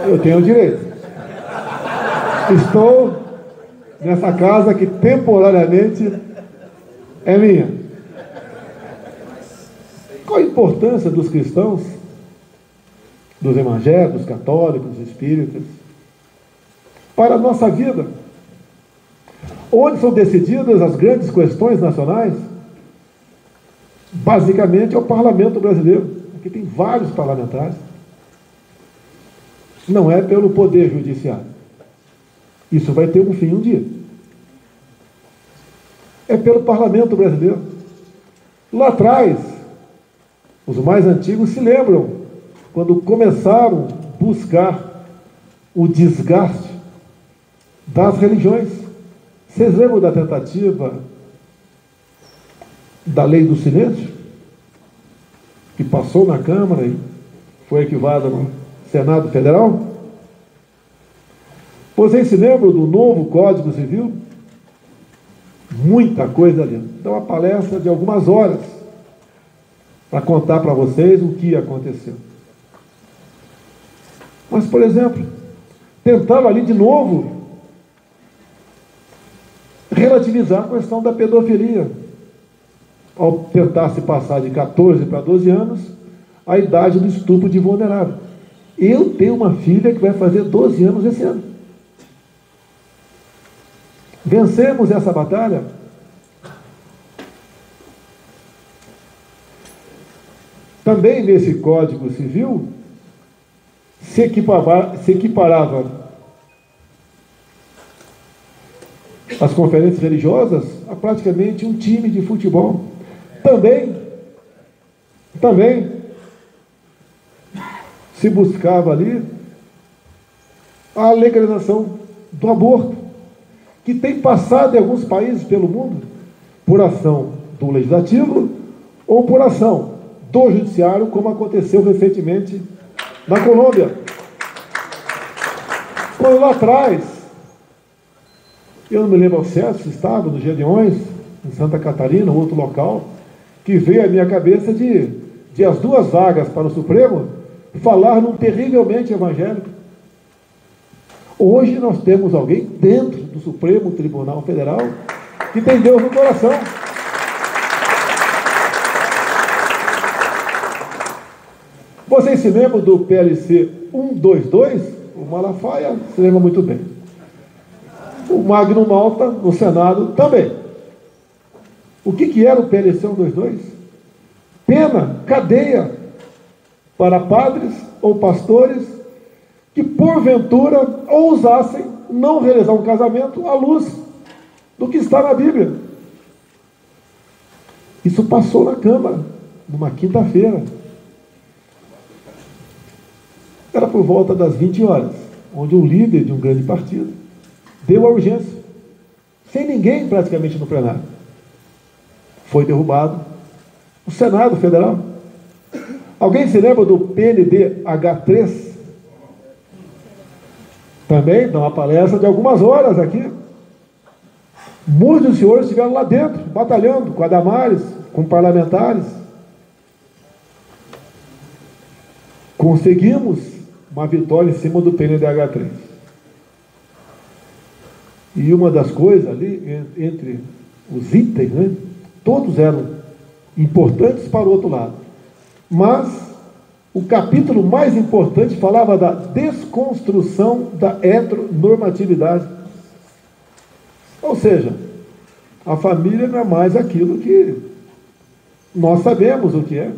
Eu tenho o direito. Estou nessa casa que temporariamente é minha. Qual a importância dos cristãos, dos evangélicos, católicos, espíritas, para a nossa vida? Onde são decididas as grandes questões nacionais? Basicamente é o parlamento brasileiro. Aqui tem vários parlamentares. Não é pelo poder judiciário. Isso vai ter um fim um dia. É pelo parlamento brasileiro. Lá atrás, os mais antigos se lembram, quando começaram a buscar o desgaste das religiões. Vocês lembram da tentativa da lei do silêncio? Que passou na Câmara e foi arquivada no Senado Federal? Vocês se lembram do novo Código Civil? Muita coisa ali. Então, uma palestra de algumas horas para contar para vocês o que aconteceu. Mas, por exemplo, tentaram ali de novo relativizar a questão da pedofilia, ao tentar se passar de 14 para 12 anos a idade do estupro de vulnerável. Eu tenho uma filha que vai fazer 12 anos esse ano. Vencemos essa batalha? Também nesse Código Civil se equiparava as conferências religiosas a praticamente um time de futebol. Também se buscava ali a legalização do aborto, que tem passado em alguns países pelo mundo por ação do legislativo ou por ação do judiciário, como aconteceu recentemente na Colômbia. Quando lá atrás, eu não me lembro ao certo se estava no Gedeões, em Santa Catarina, ou outro local, que veio à minha cabeça de as 2 vagas para o Supremo falar num terrivelmente evangélico. Hoje nós temos alguém dentro do Supremo Tribunal Federal que tem Deus no coração. Vocês se lembram do PLC 122? O Malafaia se lembra muito bem. O Magno Malta, no Senado, também. O que era o PLC 122? Pena, cadeia para padres ou pastores que, porventura, ousassem não realizar um casamento à luz do que está na Bíblia. Isso passou na Câmara, numa quinta-feira. Era por volta das 20 horas, onde um líder de um grande partido deu a urgência, sem ninguém praticamente no plenário. Foi derrubado o Senado Federal. Alguém se lembra do PNDH3? Também dá uma palestra de algumas horas aqui, Muitos dos senhores estiveram lá dentro, batalhando com a Damares, com parlamentares. Conseguimos uma vitória em cima do PNDH3. E uma das coisas ali, entre os itens, né, todos eram importantes para o outro lado. Mas o capítulo mais importante falava da desconstrução da heteronormatividade. Ou seja, a família não é mais aquilo que nós sabemos o que é.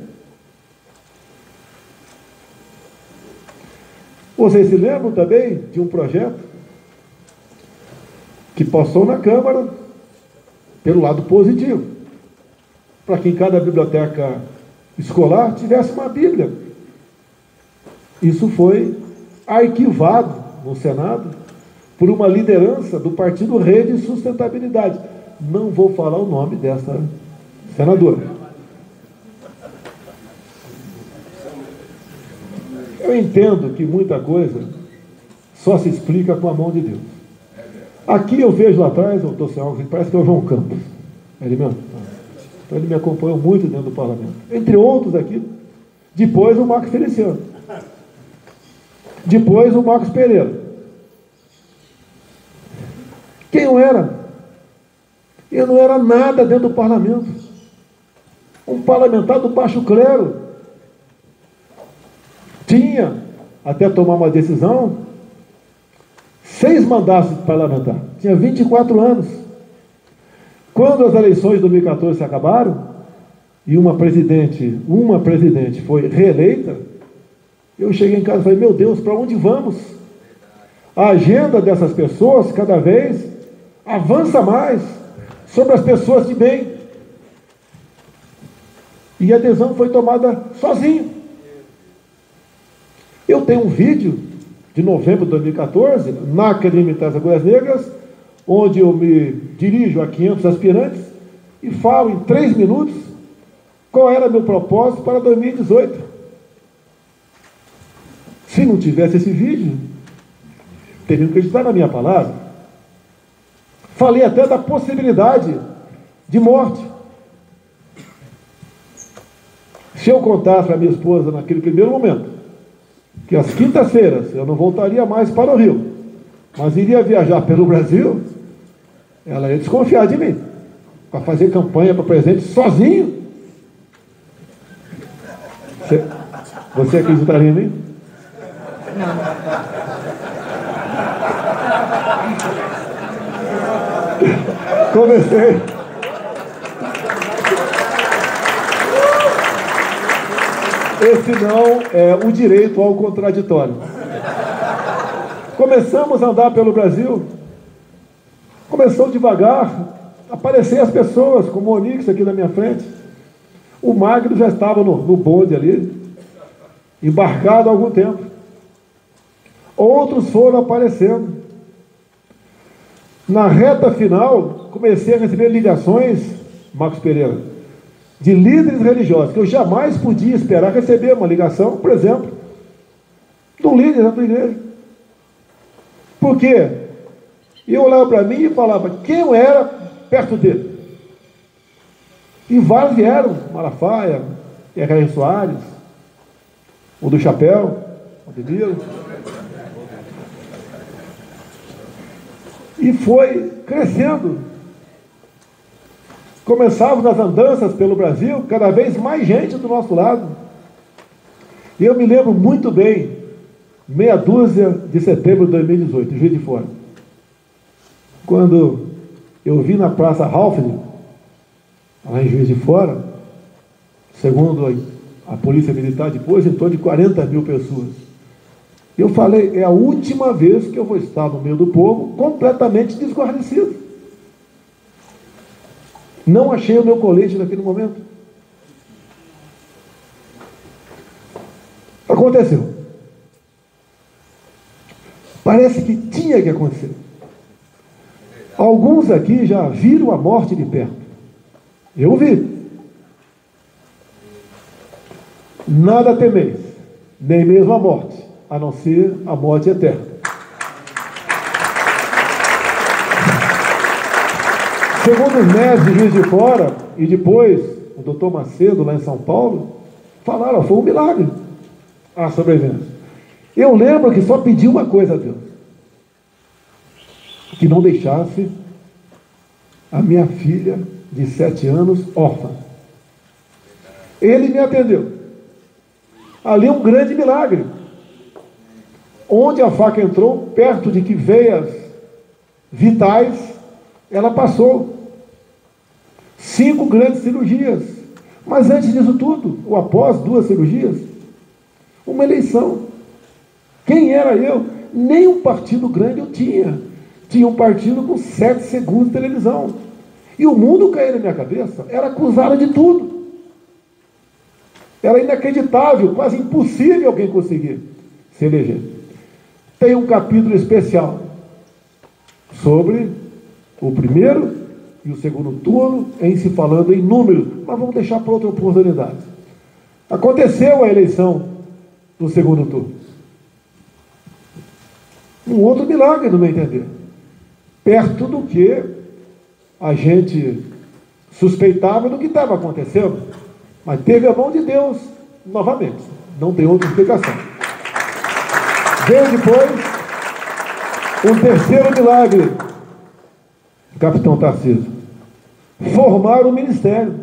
Vocês se lembram também de um projeto que passou na Câmara pelo lado positivo, para que em cada biblioteca escolar tivesse uma Bíblia. Isso foi arquivado no Senado por uma liderança do Partido Rede e Sustentabilidade. Não vou falar o nome dessa senadora. Eu entendo que muita coisa só se explica com a mão de Deus. Aqui eu vejo lá atrás, doutor Celso, parece que é o João Campos. É ele mesmo? Então ele me acompanhou muito dentro do parlamento. Entre outros aqui, depois o Marcos Feliciano. Depois o Marcos Pereira. Quem eu era? Eu não era nada dentro do parlamento. Um parlamentar do baixo clero. Tinha, até tomar uma decisão, 6 mandatos de parlamentar. Tinha 24 anos. Quando as eleições de 2014 se acabaram, e uma presidente foi reeleita, eu cheguei em casa e falei, meu Deus, para onde vamos? A agenda dessas pessoas, cada vez, avança mais sobre as pessoas de bem. E a decisão foi tomada sozinho. Eu tenho um vídeo de novembro de 2014, na Academia Militar das Agulhas Negras, onde eu me dirijo a 500 aspirantes e falo em 3 minutos qual era meu propósito para 2018. Se não tivesse esse vídeo, teriam que acreditar na minha palavra. Falei até da possibilidade de morte. Se eu contasse para minha esposa naquele primeiro momento que às quintas-feiras eu não voltaria mais para o Rio, mas iria viajar pelo Brasil, ela ia desconfiar de mim, para fazer campanha para presidente sozinho. Você acreditaria em mim? Comecei. Esse não é o direito ao contraditório. Começamos a andar pelo Brasil, começou devagar a aparecer as pessoas, como o Onix aqui na minha frente. O Magno já estava no bonde ali, embarcado há algum tempo. Outros foram aparecendo. Na reta final, comecei a receber ligações, Marcos Pereira, de líderes religiosos, que eu jamais podia esperar receber uma ligação, por exemplo, de um líder da tua igreja. Por quê? Eu olhava para mim e falava quem eu era perto dele. E vários vieram, Malafaia, R.R. Soares, o do Chapéu, o Ademiro. E foi crescendo. Começávamos as andanças pelo Brasil, cada vez mais gente do nosso lado. E eu me lembro muito bem, meia dúzia de setembro de 2018, Juiz de Fora. Quando eu vi na Praça Halfling, lá em Juiz de Fora, segundo a Polícia Militar depois, em torno de 40 mil pessoas. Eu falei, é a última vez que eu vou estar no meio do povo completamente desguarnecido. Não achei o meu colete naquele momento. Aconteceu. Parece que tinha que acontecer. Alguns aqui já viram a morte de perto. Eu vi. Nada temeis, nem mesmo a morte, a não ser a morte eterna. Segundo os médicos de Juiz de Fora, e depois o doutor Macedo, lá em São Paulo, falaram, foi um milagre a sobrevivência. Eu lembro que só pedi uma coisa a Deus, que não deixasse a minha filha de 7 anos órfã. Ele me atendeu. Ali um grande milagre. Onde a faca entrou, perto de que veias vitais, ela passou. 5 grandes cirurgias. Mas antes disso tudo, ou após 2 cirurgias, uma eleição. Quem era eu? Nem um partido grande eu tinha. Tinha um partido com 7 segundos de televisão. E o mundo caiu na minha cabeça. Era acusado de tudo. Era inacreditável, quase impossível alguém conseguir se eleger. Tem um capítulo especial sobre o primeiro e o segundo turno, em se falando em números, mas vamos deixar para outra oportunidade. Aconteceu a eleição do segundo turno. Um outro milagre, no meu entender. Perto do que a gente suspeitava do que estava acontecendo. Mas teve a mão de Deus novamente. Não tem outra explicação. Veio depois um terceiro milagre, capitão Tarcísio. Formar o ministério.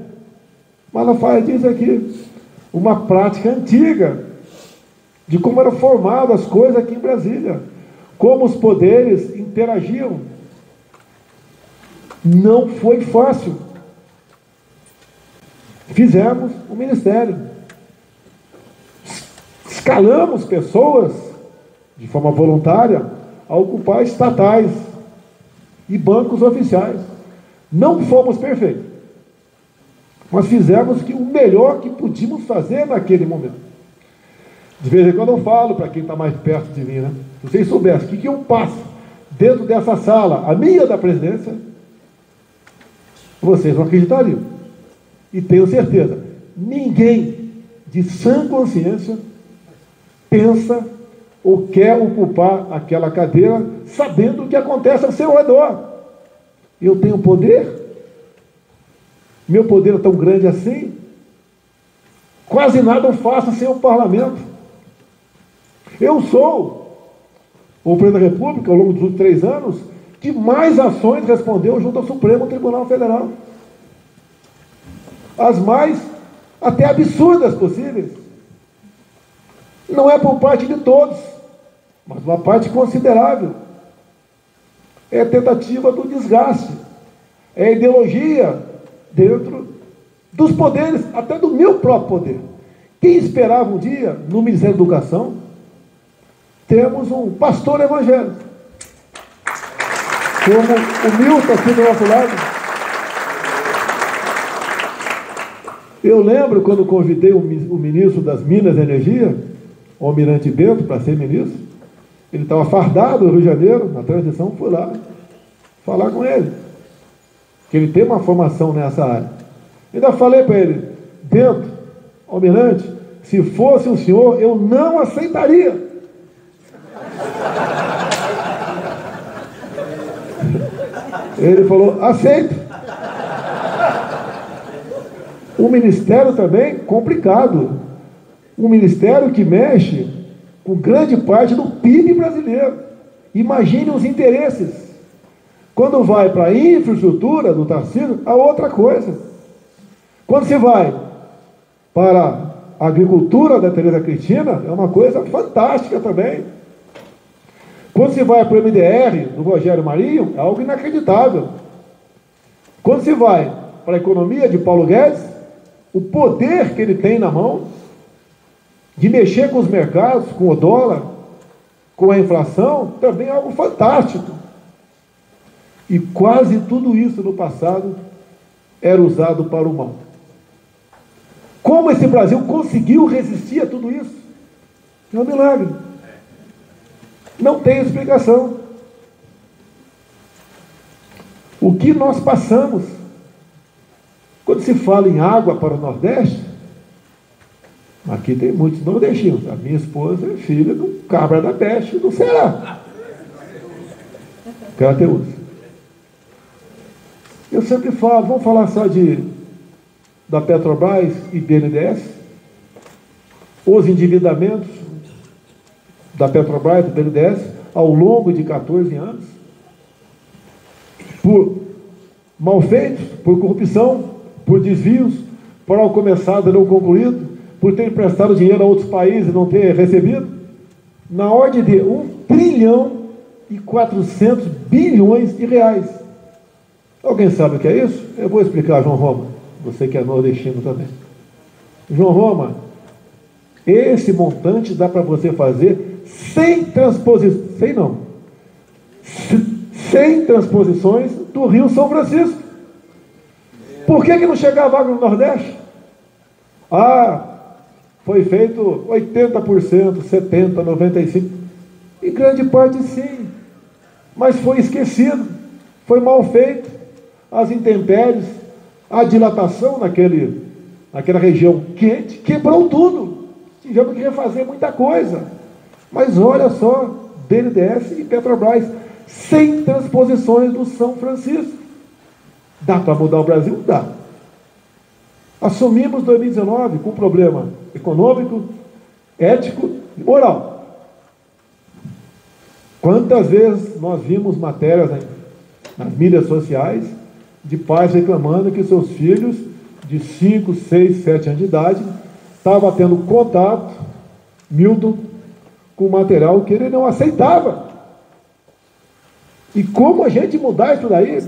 Malafaia diz aqui, uma prática antiga de como eram formadas as coisas aqui em Brasília. Como os poderes interagiam. Não foi fácil. Fizemos o ministério. Escalamos pessoas, de forma voluntária, a ocupar estatais e bancos oficiais. Não fomos perfeitos, mas fizemos o melhor que podíamos fazer naquele momento. De vez em quando eu falo para quem está mais perto de mim, né? Se vocês soubessem o que eu passo dentro dessa sala, a minha da presidência, vocês não acreditariam. E tenho certeza, ninguém de sã consciência pensa ou quer ocupar aquela cadeira sabendo o que acontece ao seu redor. Eu tenho poder? Meu poder é tão grande assim? Quase nada eu faço sem o parlamento. Eu sou o presidente da República, ao longo dos últimos 3 anos, que mais ações respondeu junto ao Supremo Tribunal Federal. As mais até absurdas possíveis. Não é por parte de todos, mas uma parte considerável. É a tentativa do desgaste. É a ideologia dentro dos poderes, até do meu próprio poder. Quem esperava um dia, no Ministério da Educação, temos um pastor evangélico, como o Milton aqui do nosso lado. Eu lembro quando convidei o ministro das Minas e Energia, o Almirante Bento, para ser ministro. Ele estava fardado no Rio de Janeiro, na transição, fui lá falar com ele, que ele tem uma formação nessa área. Ainda falei para ele, Bento, Almirante, se fosse o senhor, eu não aceitaria. Ele falou, aceito. Um ministério também complicado. Um ministério que mexe com grande parte do PIB brasileiro. Imagine os interesses. Quando vai para a infraestrutura do Tarcísio, a outra coisa. Quando se vai para a agricultura da Tereza Cristina, é uma coisa fantástica também. Quando se vai para o MDR do Rogério Marinho, é algo inacreditável. Quando se vai para a economia de Paulo Guedes, o poder que ele tem na mão de mexer com os mercados, com o dólar, com a inflação, também é algo fantástico. E quase tudo isso no passado era usado para o mal. Como esse Brasil conseguiu resistir a tudo isso? É um milagre. Não tem explicação. O que nós passamos? Quando se fala em água para o Nordeste, aqui tem muitos nordestinos. A minha esposa é filha do Cabra da Peste do Ceará, Crateús. Eu sempre falo, vamos falar só da Petrobras e BNDES, os endividamentos da Petrobras e do BNDES ao longo de 14 anos, por malfeitos, por corrupção, por desvios, por algo começado e não concluído, por ter emprestado dinheiro a outros países e não ter recebido, na ordem de 1,4 bilhões de reais. Alguém sabe o que é isso? Eu vou explicar, João Roma, você que é nordestino também. João Roma, esse montante dá para você fazer sem transposições do Rio São Francisco. Por que não chegava água no Nordeste? Foi feito 80%, 70%, 95%. E grande parte sim. Mas foi esquecido, foi mal feito. As intempéries, a dilatação naquela região quente, quebrou tudo. Tivemos que refazer muita coisa. Mas olha só, BNDES e Petrobras, sem transposições do São Francisco. Dá para mudar o Brasil? Dá. Assumimos 2019 com um problema econômico, ético e moral. Quantas vezes nós vimos matérias nas mídias sociais de pais reclamando que seus filhos de 5, 6, 7 anos de idade estavam tendo contato, Milton, com material que ele não aceitava. E como a gente mudar isso daí?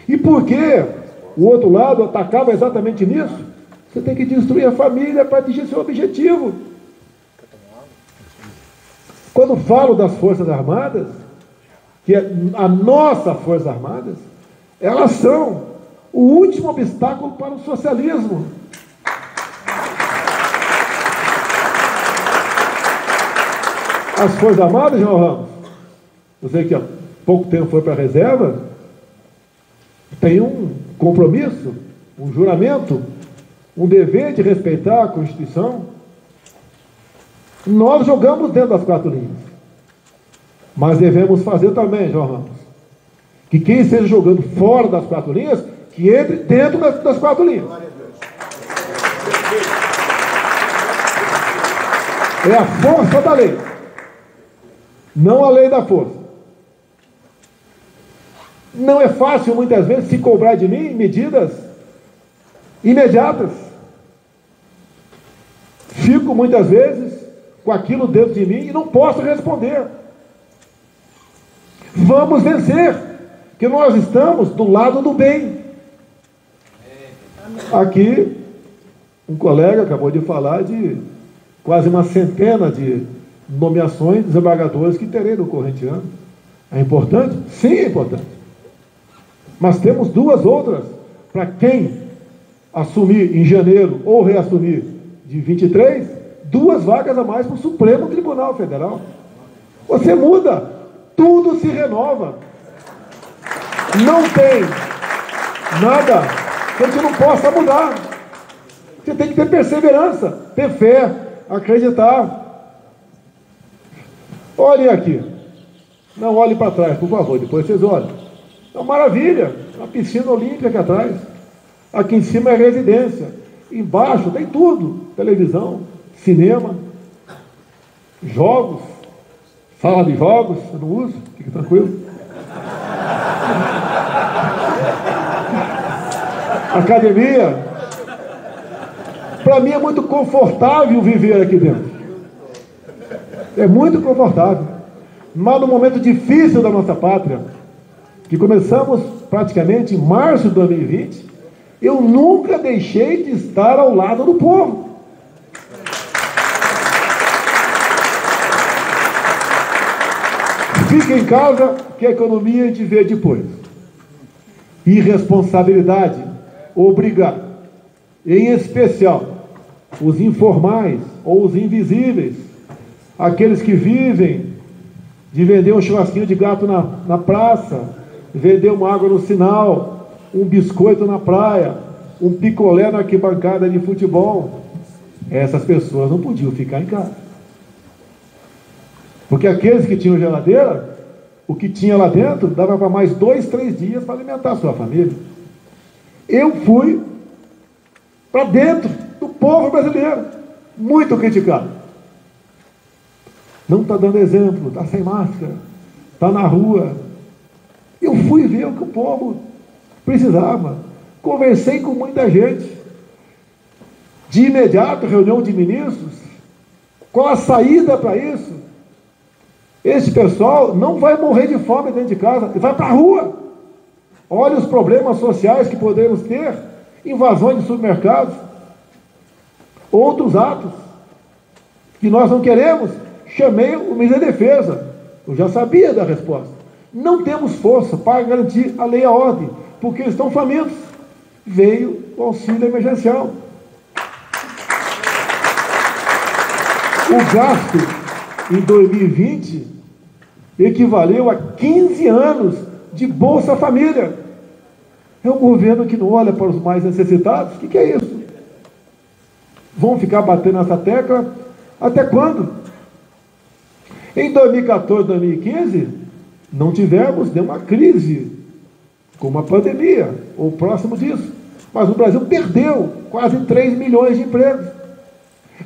E por que o outro lado atacava exatamente nisso? Você tem que destruir a família para atingir seu objetivo. Quando falo das Forças Armadas, que é a nossa Forças Armadas, elas são o último obstáculo para o socialismo. As Forças Armadas, João Ramos, você que há pouco tempo foi para a reserva, tem um compromisso, um juramento, um dever de respeitar a Constituição. Nós jogamos dentro das 4 linhas. Mas devemos fazer também, João Ramos, que quem esteja jogando fora das 4 linhas, que entre dentro das 4 linhas. É a força da lei, não a lei da força. Não é fácil, muitas vezes, se cobrar de mim medidas imediatas. Fico, muitas vezes, com aquilo dentro de mim e não posso responder. Vamos vencer, que nós estamos do lado do bem. Aqui, um colega acabou de falar de quase uma centena de nomeações de desembargadores que terei no corrente ano. É importante? Sim, é importante. Mas temos 2 outras para quem assumir em janeiro ou reassumir de 23, 2 vagas a mais para o Supremo Tribunal Federal. Você muda, tudo se renova. Não tem nada que a gente não possa mudar. Você tem que ter perseverança, ter fé, acreditar. Olhem aqui. Não olhem para trás, por favor, depois vocês olhem. É uma maravilha, uma piscina olímpica aqui atrás. Aqui em cima é residência. Embaixo tem tudo. Televisão, cinema, jogos, sala de jogos, eu não uso, fique tranquilo. Academia. Para mim é muito confortável viver aqui dentro. É muito confortável. Mas no momento difícil da nossa pátria, que começamos praticamente em março de 2020, eu nunca deixei de estar ao lado do povo. Fique em casa, que a economia a gente vê depois. Irresponsabilidade, obrigar, em especial, os informais ou os invisíveis, aqueles que vivem de vender um churrasquinho de gato na praça, vender uma água no sinal, um biscoito na praia, um picolé na arquibancada de futebol. Essas pessoas não podiam ficar em casa. Porque aqueles que tinham geladeira, o que tinha lá dentro dava para mais 2, 3 dias para alimentar a sua família. Eu fui para dentro do povo brasileiro, muito criticado. Não está dando exemplo, está sem máscara, está na rua. Eu fui ver o que o povo precisava. Conversei com muita gente. De imediato, reunião de ministros. Qual a saída para isso? Esse pessoal não vai morrer de fome dentro de casa, vai para a rua. Olha os problemas sociais que podemos ter, invasões de supermercados, outros atos que nós não queremos. Chamei o ministro da Defesa, eu já sabia da resposta. Não temos força para garantir a lei e a ordem, porque eles estão famintos. Veio o auxílio emergencial. O gasto em 2020 equivaleu a 15 anos de Bolsa Família. É um governo que não olha para os mais necessitados. O que é isso? Vão ficar batendo nessa tecla até quando? Em 2014, 2015, não tivemos nenhuma crise, como a pandemia, ou próximo disso. Mas o Brasil perdeu quase 3 milhões de empregos.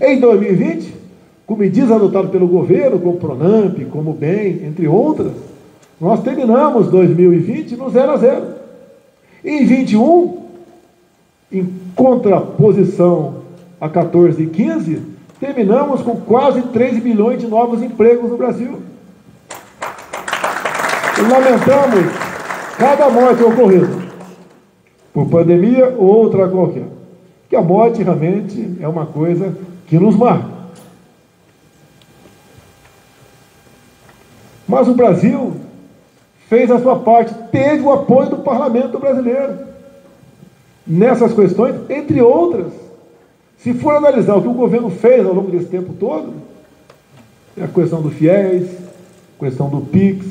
Em 2020, com medidas adotadas pelo governo, como o Pronamp, como o BEM, entre outras, nós terminamos 2020 no 0 a 0. Em 21, em contraposição a 14 e 15, terminamos com quase 3 milhões de novos empregos no Brasil. E lamentamos cada morte ocorrida, por pandemia ou outra qualquer. Que a morte realmente é uma coisa que nos marca. Mas o Brasil fez a sua parte, teve o apoio do parlamento brasileiro nessas questões, entre outras. Se for analisar o que o governo fez ao longo desse tempo todo, a questão do FIES, a questão do PIX,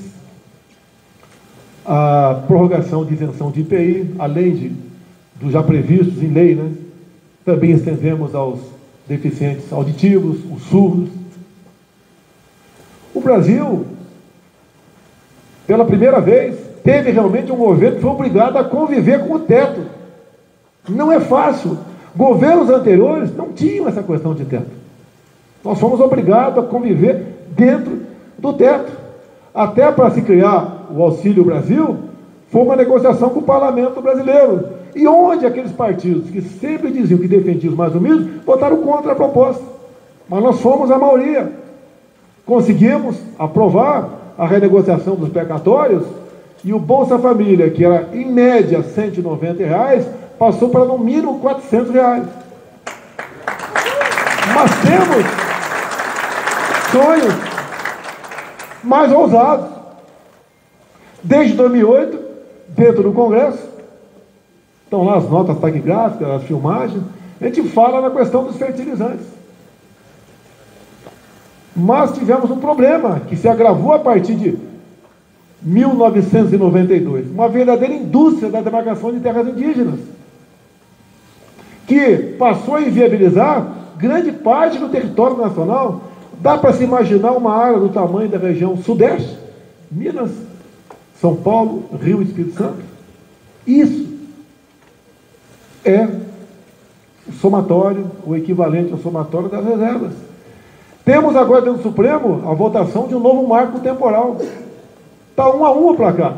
a prorrogação de isenção de IPI, além dos já previstos em lei, né? Também estendemos aos deficientes auditivos, os surdos. O Brasil, pela primeira vez, teve realmente um governo que foi obrigado a conviver com o teto. Não é fácil. Governos anteriores não tinham essa questão de teto. Nós fomos obrigados a conviver dentro do teto. Até para se criar o Auxílio Brasil, foi uma negociação com o parlamento brasileiro. E onde aqueles partidos que sempre diziam que defendiam os mais humildes, votaram contra a proposta. Mas nós fomos a maioria. Conseguimos aprovar a renegociação dos precatórios e o Bolsa Família, que era em média R$190, passou para no mínimo R$400. Mas temos sonhos mais ousados. Desde 2008, dentro do Congresso, estão lá as notas taquigráficas, as filmagens, a gente fala na questão dos fertilizantes. Mas tivemos um problema que se agravou a partir de 1992, uma verdadeira indústria da demarcação de terras indígenas, que passou a inviabilizar grande parte do território nacional. Dá para se imaginar uma área do tamanho da região sudeste, Minas, São Paulo, Rio e Espírito Santo? Isso é o somatório, o equivalente ao somatório das reservas. Temos agora dentro do Supremo a votação de um novo marco temporal. Está 1 a 1 o placar.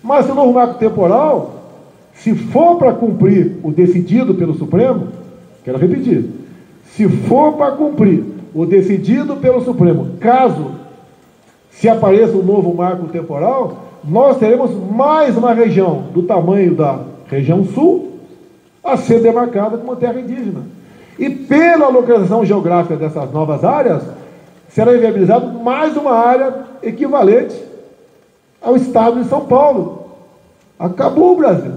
Mas o novo marco temporal, se for para cumprir o decidido pelo Supremo, quero repetir, se for para cumprir o decidido pelo Supremo, caso se apareça um novo marco temporal, nós teremos mais uma região do tamanho da região sul a ser demarcada como terra indígena. E pela localização geográfica dessas novas áreas, será inviabilizado mais uma área equivalente ao estado de São Paulo. Acabou o Brasil.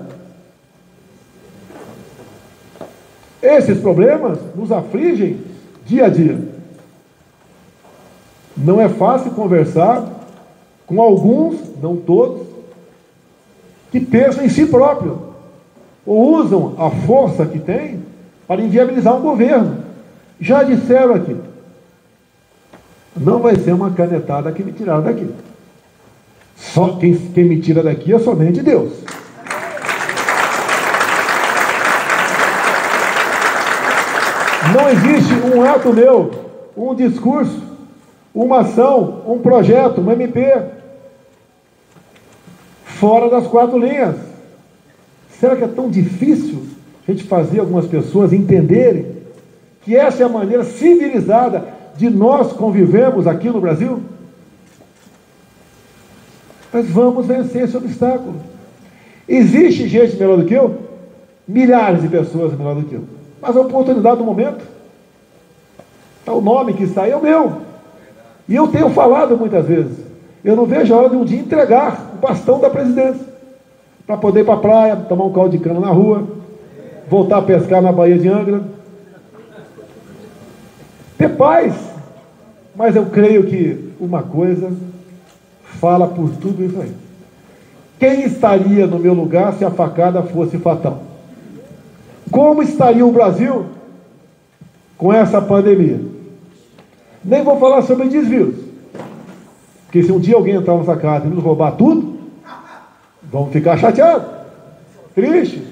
Esses problemas nos afligem dia a dia. Não é fácil conversar com alguns, não todos, que pensam em si próprio, ou usam a força que têm para inviabilizar um governo. Já disseram aqui, não vai ser uma canetada que me tiraram daqui. Só quem me tira daqui é somente Deus. Não existe um ato meu, um discurso, uma ação, um projeto, um MP, fora das 4 linhas. Será que é tão difícil a gente fazer algumas pessoas entenderem que essa é a maneira civilizada de nós convivemos aqui no Brasil? Mas vamos vencer esse obstáculo. Existe gente melhor do que eu? Milhares de pessoas melhor do que eu. Mas a oportunidade do momento, o nome que está aí é o meu. E eu tenho falado muitas vezes, eu não vejo a hora de um dia entregar o bastão da presidência, para poder ir para a praia, tomar um caldo de cana na rua, voltar a pescar na Baía de Angra, ter paz. Mas eu creio que uma coisa fala por tudo isso aí. Quem estaria no meu lugar se a facada fosse fatal? Como estaria o Brasil com essa pandemia? Nem vou falar sobre desvios, porque se um dia alguém entrar nessa casa e nos roubar tudo, vamos ficar chateados, tristes,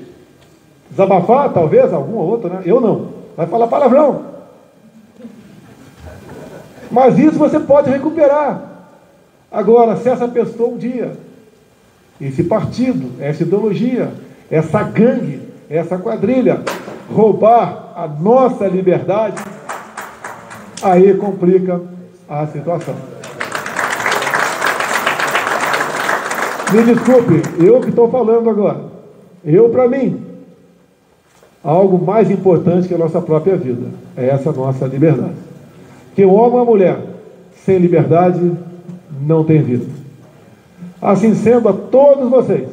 desabafar, talvez, algum ou outro, né? Eu não, vai falar palavrão. Mas isso você pode recuperar. Agora, se essa pessoa um dia, esse partido, essa ideologia, essa gangue, essa quadrilha, roubar a nossa liberdade, aí complica a situação. Me desculpe, eu que estou falando agora. Eu, para mim, algo mais importante que a nossa própria vida é essa nossa liberdade. Que um homem ou uma mulher sem liberdade não tem vida. Assim sendo, a todos vocês,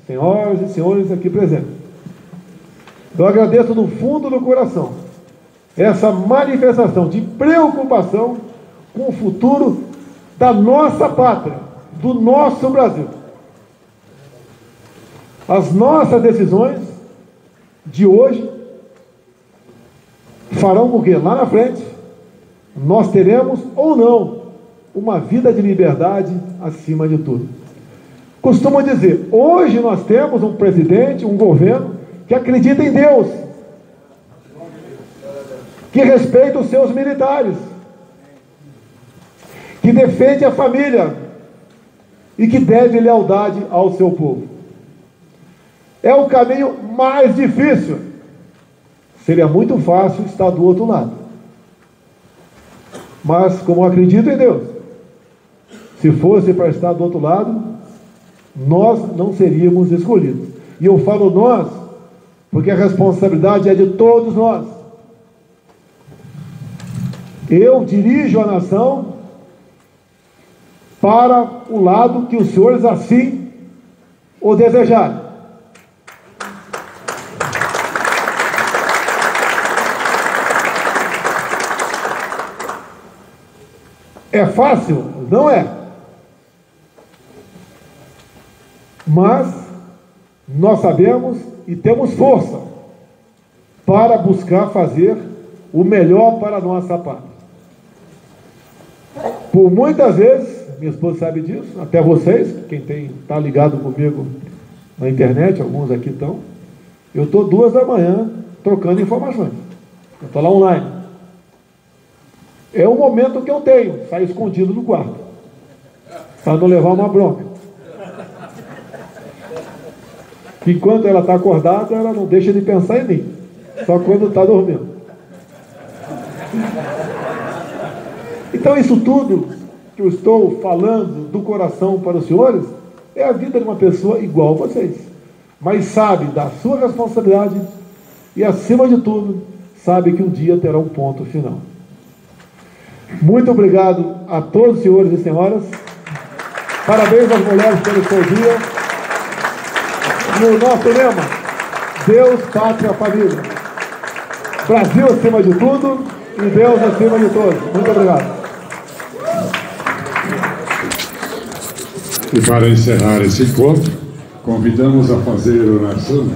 senhoras e senhores aqui presentes, eu agradeço do fundo do coração essa manifestação de preocupação com o futuro da nossa pátria, do nosso Brasil. As nossas decisões de hoje farão com que lá na frente nós teremos ou não uma vida de liberdade acima de tudo. Costumo dizer, hoje nós temos um presidente, um governo que acredita em Deus, que respeita os seus militares, que defende a família e que deve lealdade ao seu povo. É o caminho mais difícil. Seria muito fácil estar do outro lado. Mas, como eu acredito em Deus, se fosse para estar do outro lado, nós não seríamos escolhidos. E eu falo nós, porque a responsabilidade é de todos nós. Eu dirijo a nação para o lado que os senhores assim o desejarem. É fácil? Não é. Mas nós sabemos e temos força para buscar fazer o melhor para a nossa pátria. Por muitas vezes, minha esposa sabe disso, até vocês, quem está ligado comigo na internet, alguns aqui estão, eu estou 2 da manhã trocando informações. Eu estou lá online. É o momento que eu tenho, sair escondido do quarto, para não levar uma bronca. Enquanto ela está acordada, ela não deixa de pensar em mim, só quando está dormindo. Então isso tudo que eu estou falando do coração para os senhores é a vida de uma pessoa igual a vocês, mas sabe da sua responsabilidade e, acima de tudo, sabe que um dia terá um ponto final. Muito obrigado a todos os senhores e senhoras. Parabéns às mulheres pelo seu dia. No nosso lema, Deus, Pátria, Família. Brasil acima de tudo e Deus acima de todos. Muito obrigado. E para encerrar esse encontro, convidamos a fazer oração